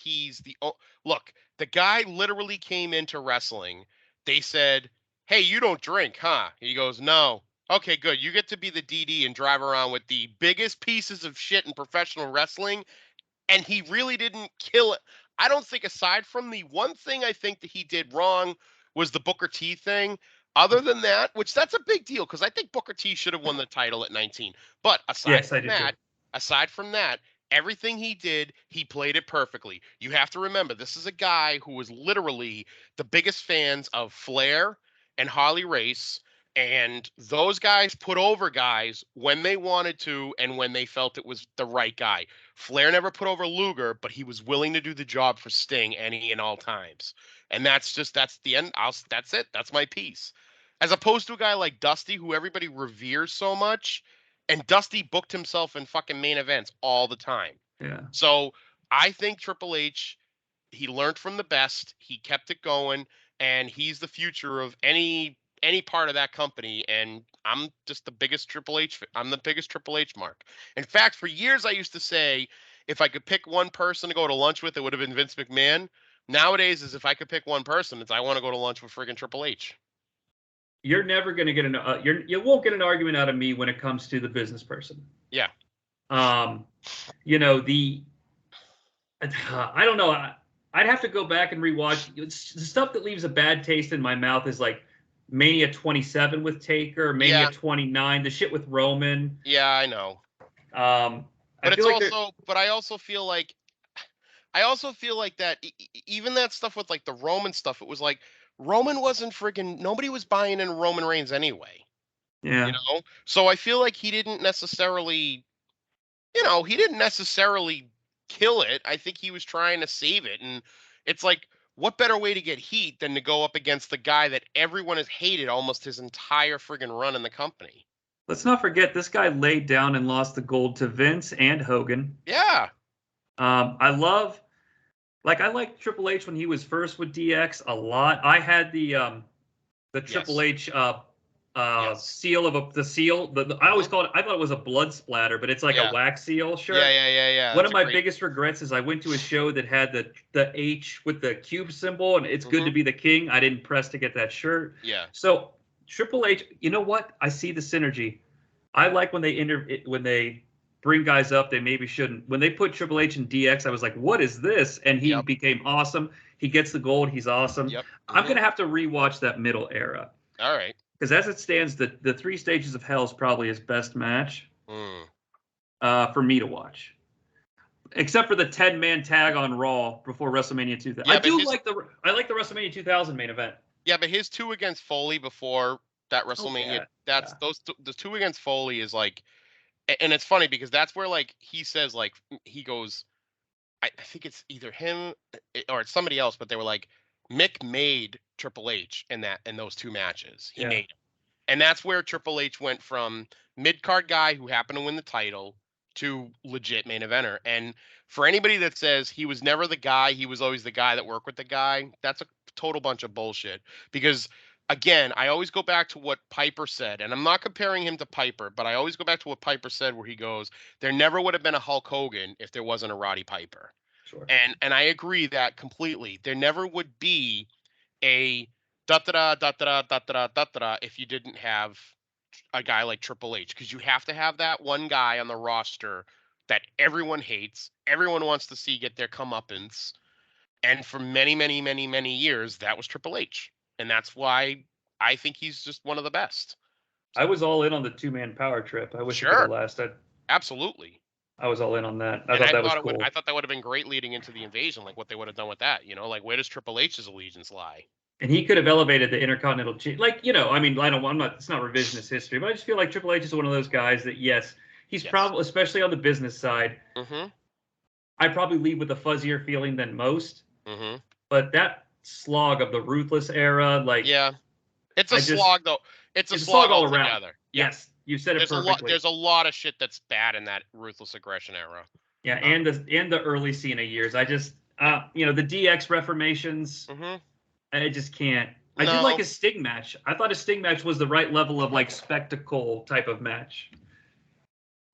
look, the guy literally came into wrestling. They said, "Hey, you don't drink, huh?" He goes, "No." Okay, good. You get to be the DD and drive around with the biggest pieces of shit in professional wrestling. And he really didn't kill it. I don't think, aside from the one thing I think that he did wrong was the Booker T thing. Other than that, which that's a big deal, because I think Booker T should have won the title at 19. But aside from that, everything he did, he played it perfectly. You have to remember, this is a guy who was literally the biggest fans of Flair and Harley Race. And those guys put over guys when they wanted to and when they felt it was the right guy. Flair never put over Luger, but he was willing to do the job for Sting any and all times. And that's the end. That's it. That's my piece. As opposed to a guy like Dusty, who everybody reveres so much, and Dusty booked himself in fucking main events all the time. Yeah. So I think Triple H, he learned from the best. He kept it going, and he's the future of any part of that company. And I'm just the biggest Triple H. I'm the biggest Triple H mark. In fact, for years I used to say, if I could pick one person to go to lunch with, it would have been Vince McMahon. Nowadays, is if I could pick one person, it's I want to go to lunch with friggin' Triple H. You're never going to get you won't get an argument out of me when it comes to the business person. Yeah. I don't know. I'd have to go back and rewatch. The stuff that leaves a bad taste in my mouth is like Mania 27 with Taker, Mania 29, the shit with Roman. Yeah, I know. I But feel it's like they're. also, but I also feel like that even that stuff with like the Roman stuff, it was like Roman wasn't friggin' nobody was buying in Roman Reigns anyway, you Yeah. know? So I feel like he didn't necessarily kill it. I think he was trying to save it. And it's like, what better way to get heat than to go up against the guy that everyone has hated almost his entire friggin' run in the company? Let's not forget this guy laid down and lost the gold to Vince and Hogan. Yeah. I love, like, I liked Triple H when he was first with DX a lot. I had the Triple Yes. H Yes. seal of the seal. I always Hmm. call it. I thought it was a blood splatter, but it's like a Yeah. wax seal Yeah. shirt. Yeah. Yeah. Yeah. One That's of a my great. biggest regrets is I went to a show that had the H with the cube symbol, and it's good Hmm. to be the king. I didn't press to get that shirt. Yeah. So Triple H, you know what? I see the synergy. I like when they bring guys up they maybe shouldn't. When they put Triple H in DX, I was like, what is this? And he Yep. became awesome. He gets the gold. He's awesome. Yep. I'm Hmm. gonna have to rewatch that middle era All right. because as it stands, the three stages of hell is probably his best match Mm. for me to watch, except for the 10-man tag on Raw before WrestleMania 2000. Yeah, but his I like the WrestleMania 2000 main event. yeah, but his two against Foley before that Oh WrestleMania, yeah, that's yeah. the two against Foley is like, and it's funny because that's where like he says like he goes, I think it's either him or it's somebody else, but they were like Mick made Triple H in those two matches. He Yeah. made him. And that's where Triple H went from mid card guy who happened to win the title to legit main eventer. And for anybody that says he was never the guy, he was always the guy that worked with the guy, that's a total bunch of bullshit. Because again, I always go back to what Piper said, and I'm not comparing him to Piper, but I always go back to what Piper said, where he goes, "There never would have been a Hulk Hogan if there wasn't a Roddy Piper." Sure. And I agree that completely. There never would be a da da da da da da da da da if you didn't have a guy like Triple H, because you have to have that one guy on the roster that everyone hates, everyone wants to see get their comeuppance, and for many, many, many, many years that was Triple H, and that's why I think he's just one of the best. I was all in on the 2-man power trip. I wish it could have Sure, lasted. absolutely. I was all in on that. I And thought I that was thought it would. I cool. thought that would have been great leading into the invasion, like what they would have done with that. Like where does Triple H's allegiance lie? And he could have elevated the Intercontinental Like, I mean, I don't. I'm not. It's not revisionist history, but I just feel like Triple H is one of those guys that, yes, he's Yes. probably, especially on the business side, Mm-hmm. I probably leave with a fuzzier feeling than most. Mm-hmm. But that slog of the Ruthless era, like, Yeah. It's a I just, slog though. It's a it's a slog slog all around. altogether. Yeah. Yes, you said it There's a lot. perfectly. There's a lot of shit that's bad in that ruthless aggression era. Yeah, and the early Cena years. I just, the DX reformations. Mm-hmm. I just can't. I did like No. his Sting match. I thought his Sting match was the right level of like spectacle type of match.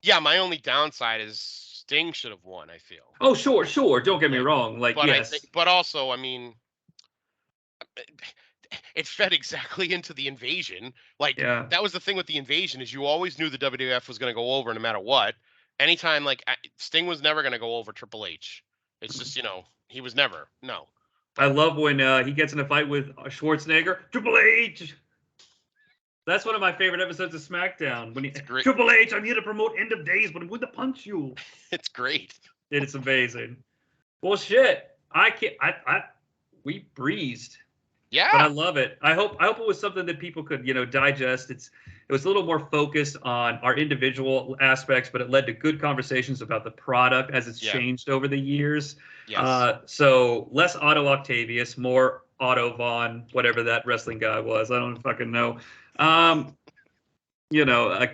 Yeah. My only downside is Sting should have won. I feel. Oh, sure, sure. Don't get me Like, wrong. Like, but I think. yes, But also, I mean, it fed exactly into the invasion. Like yeah. that was the thing with the invasion is you always knew the WWF was going to go over no matter what. Anytime like Sting was never going to go over Triple H. It's just he was never no. I But love when he gets in a fight with Schwarzenegger. Triple H. That's one of my favorite episodes of SmackDown. When he it's great. Triple H, I'm here to promote End of Days, but I'm going to punch you. It's great. It's amazing. Well, shit. I can't. We breezed. But I Yeah. love it. I hope it was something that people could, digest. It was a little more focused on our individual aspects, but it led to good conversations about the product as it's Yeah. changed over the years. Yes. So less Otto Octavius, more Otto Von, whatever that wrestling guy was. I don't fucking know.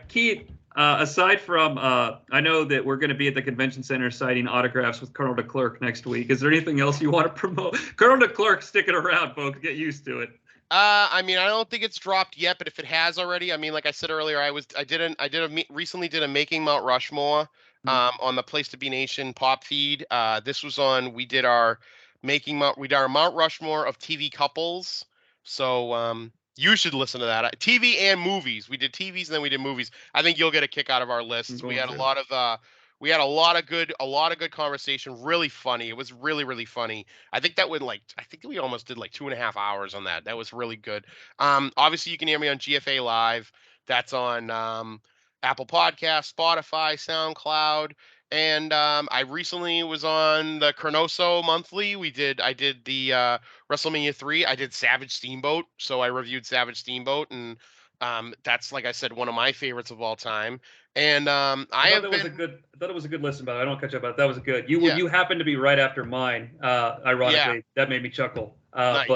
Keith, aside from, I know that we're going to be at the convention center signing autographs with Colonel DeKlerk next week. Is there anything else you want to promote? Colonel DeKlerk sticking around, folks. Get used to it. I mean, I don't think it's dropped yet, but if it has already, I mean, like I said earlier, recently did a making Mount Rushmore, on the Place to Be Nation pop feed. This was on, we did our Mount Rushmore of TV couples. So, you should listen to that. TV and movies. We did TVs and then we did movies. I think you'll get a kick out of our I'm lists. going to. We had a lot of good conversation. Really funny. It was really, really funny. I think we almost did like 2.5 hours on that. That was really good. Obviously you can hear me on GFA Live. That's on Apple Podcast, Spotify, SoundCloud, and I recently was on the Cronoso Monthly. I did the WrestleMania 3. I did Savage Steamboat, so I reviewed Savage Steamboat, and that's, like I said, one of my favorites of all time. And I thought it was a good listen, but I don't catch up about it. That was good. You happened to be right after mine. Ironically, that made me chuckle. Nice.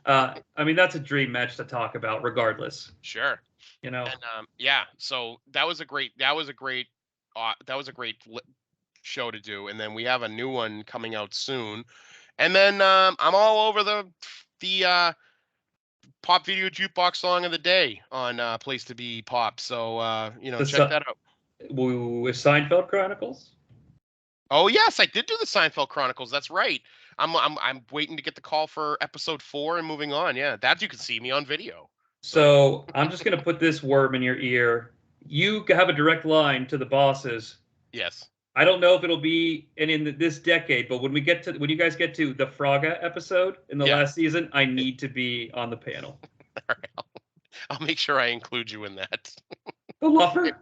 But I mean, that's a dream match to talk about, regardless. Sure. You know. And so that was a great show to do, and then we have a new one coming out soon, and then I'm all over the pop video jukebox song of the day on Place to Be Pop. So check that out. With Seinfeld Chronicles. Oh yes, I did do the Seinfeld Chronicles. That's right. I'm waiting to get the call for episode 4 and moving on. Yeah, that you can see me on video. So I'm just gonna put this worm in your ear. You have a direct line to the bosses. Yes. I don't know if it'll be in this decade, but when you guys get to the Fraga episode in the last season, I need to be on the panel. All right, I'll make sure I include you in that. The Luffer?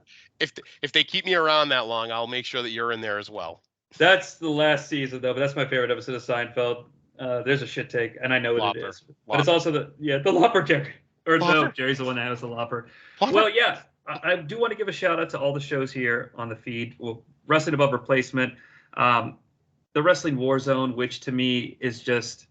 If they keep me around that long, I'll make sure that you're in there as well. That's the last season, though, but that's my favorite episode of Seinfeld. There's a shit take, and I know what it is. But it's also the Lupper, Jerry. Or no, Jerry's the one that has the Lopper. Well, yeah, I do want to give a shout out to all the shows here on the feed. Well, Wrestling Above Replacement, the Wrestling Warzone, which to me is just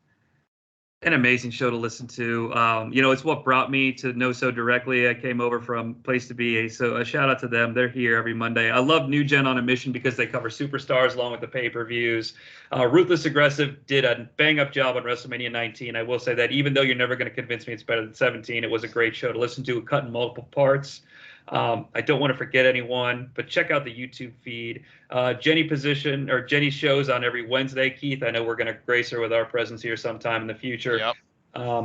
an amazing show to listen to. It's what brought me to Know So directly. I came over from Place to Be, so a shout out to them. They're here every Monday. I love New Gen on a Mission because they cover superstars along with the pay-per-views. Ruthless Aggressive did a bang-up job on WrestleMania 19. I will say that even though you're never going to convince me it's better than 17, it was a great show to listen to, cut in multiple parts. I don't want to forget anyone, but check out the YouTube feed. Jenny shows on every Wednesday. Keith, I know we're going to grace her with our presence here sometime in the future. Yep.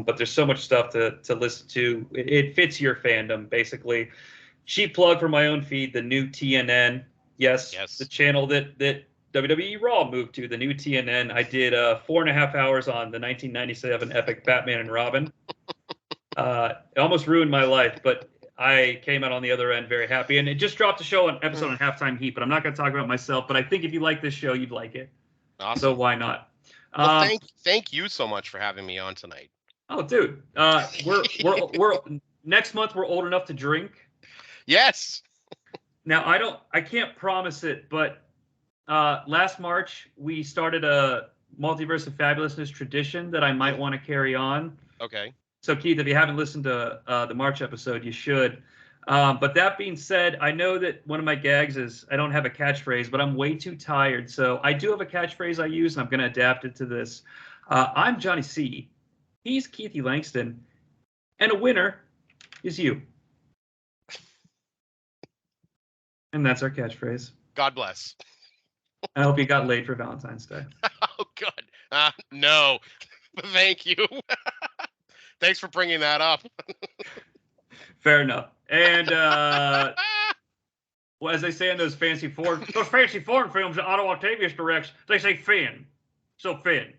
But there's so much stuff to listen to. It fits your fandom, basically. Cheap plug for my own feed, the new TNN. Yes. The channel that WWE Raw moved to, the new TNN. I did 4.5 hours on the 1997 epic Batman and Robin. It almost ruined my life, but I came out on the other end very happy. And it just dropped a show on episode on Halftime Heat, but I'm not going to talk about myself. But I think if you like this show, you'd like it. Awesome. So why not? Well, thank you so much for having me on tonight. Oh, dude, we're next month. We're old enough to drink. Yes. Now I can't promise it, but last March we started a Multiverse of Fabulousness tradition that I might want to carry on. Okay. So Keith, if you haven't listened to the March episode, you should. But that being said, I know that one of my gags is I don't have a catchphrase, but I'm way too tired. So I do have a catchphrase I use, and I'm going to adapt it to this. I'm Jonnie C. He's Keithie Langston. And a winner is you. And that's our catchphrase. God bless. I hope you got laid for Valentine's Day. Oh, God. No. Thank you. Thanks for bringing that up. Fair enough. And well, as they say in those fancy foreign films that Otto Octavius directs, they say Finn. So Finn.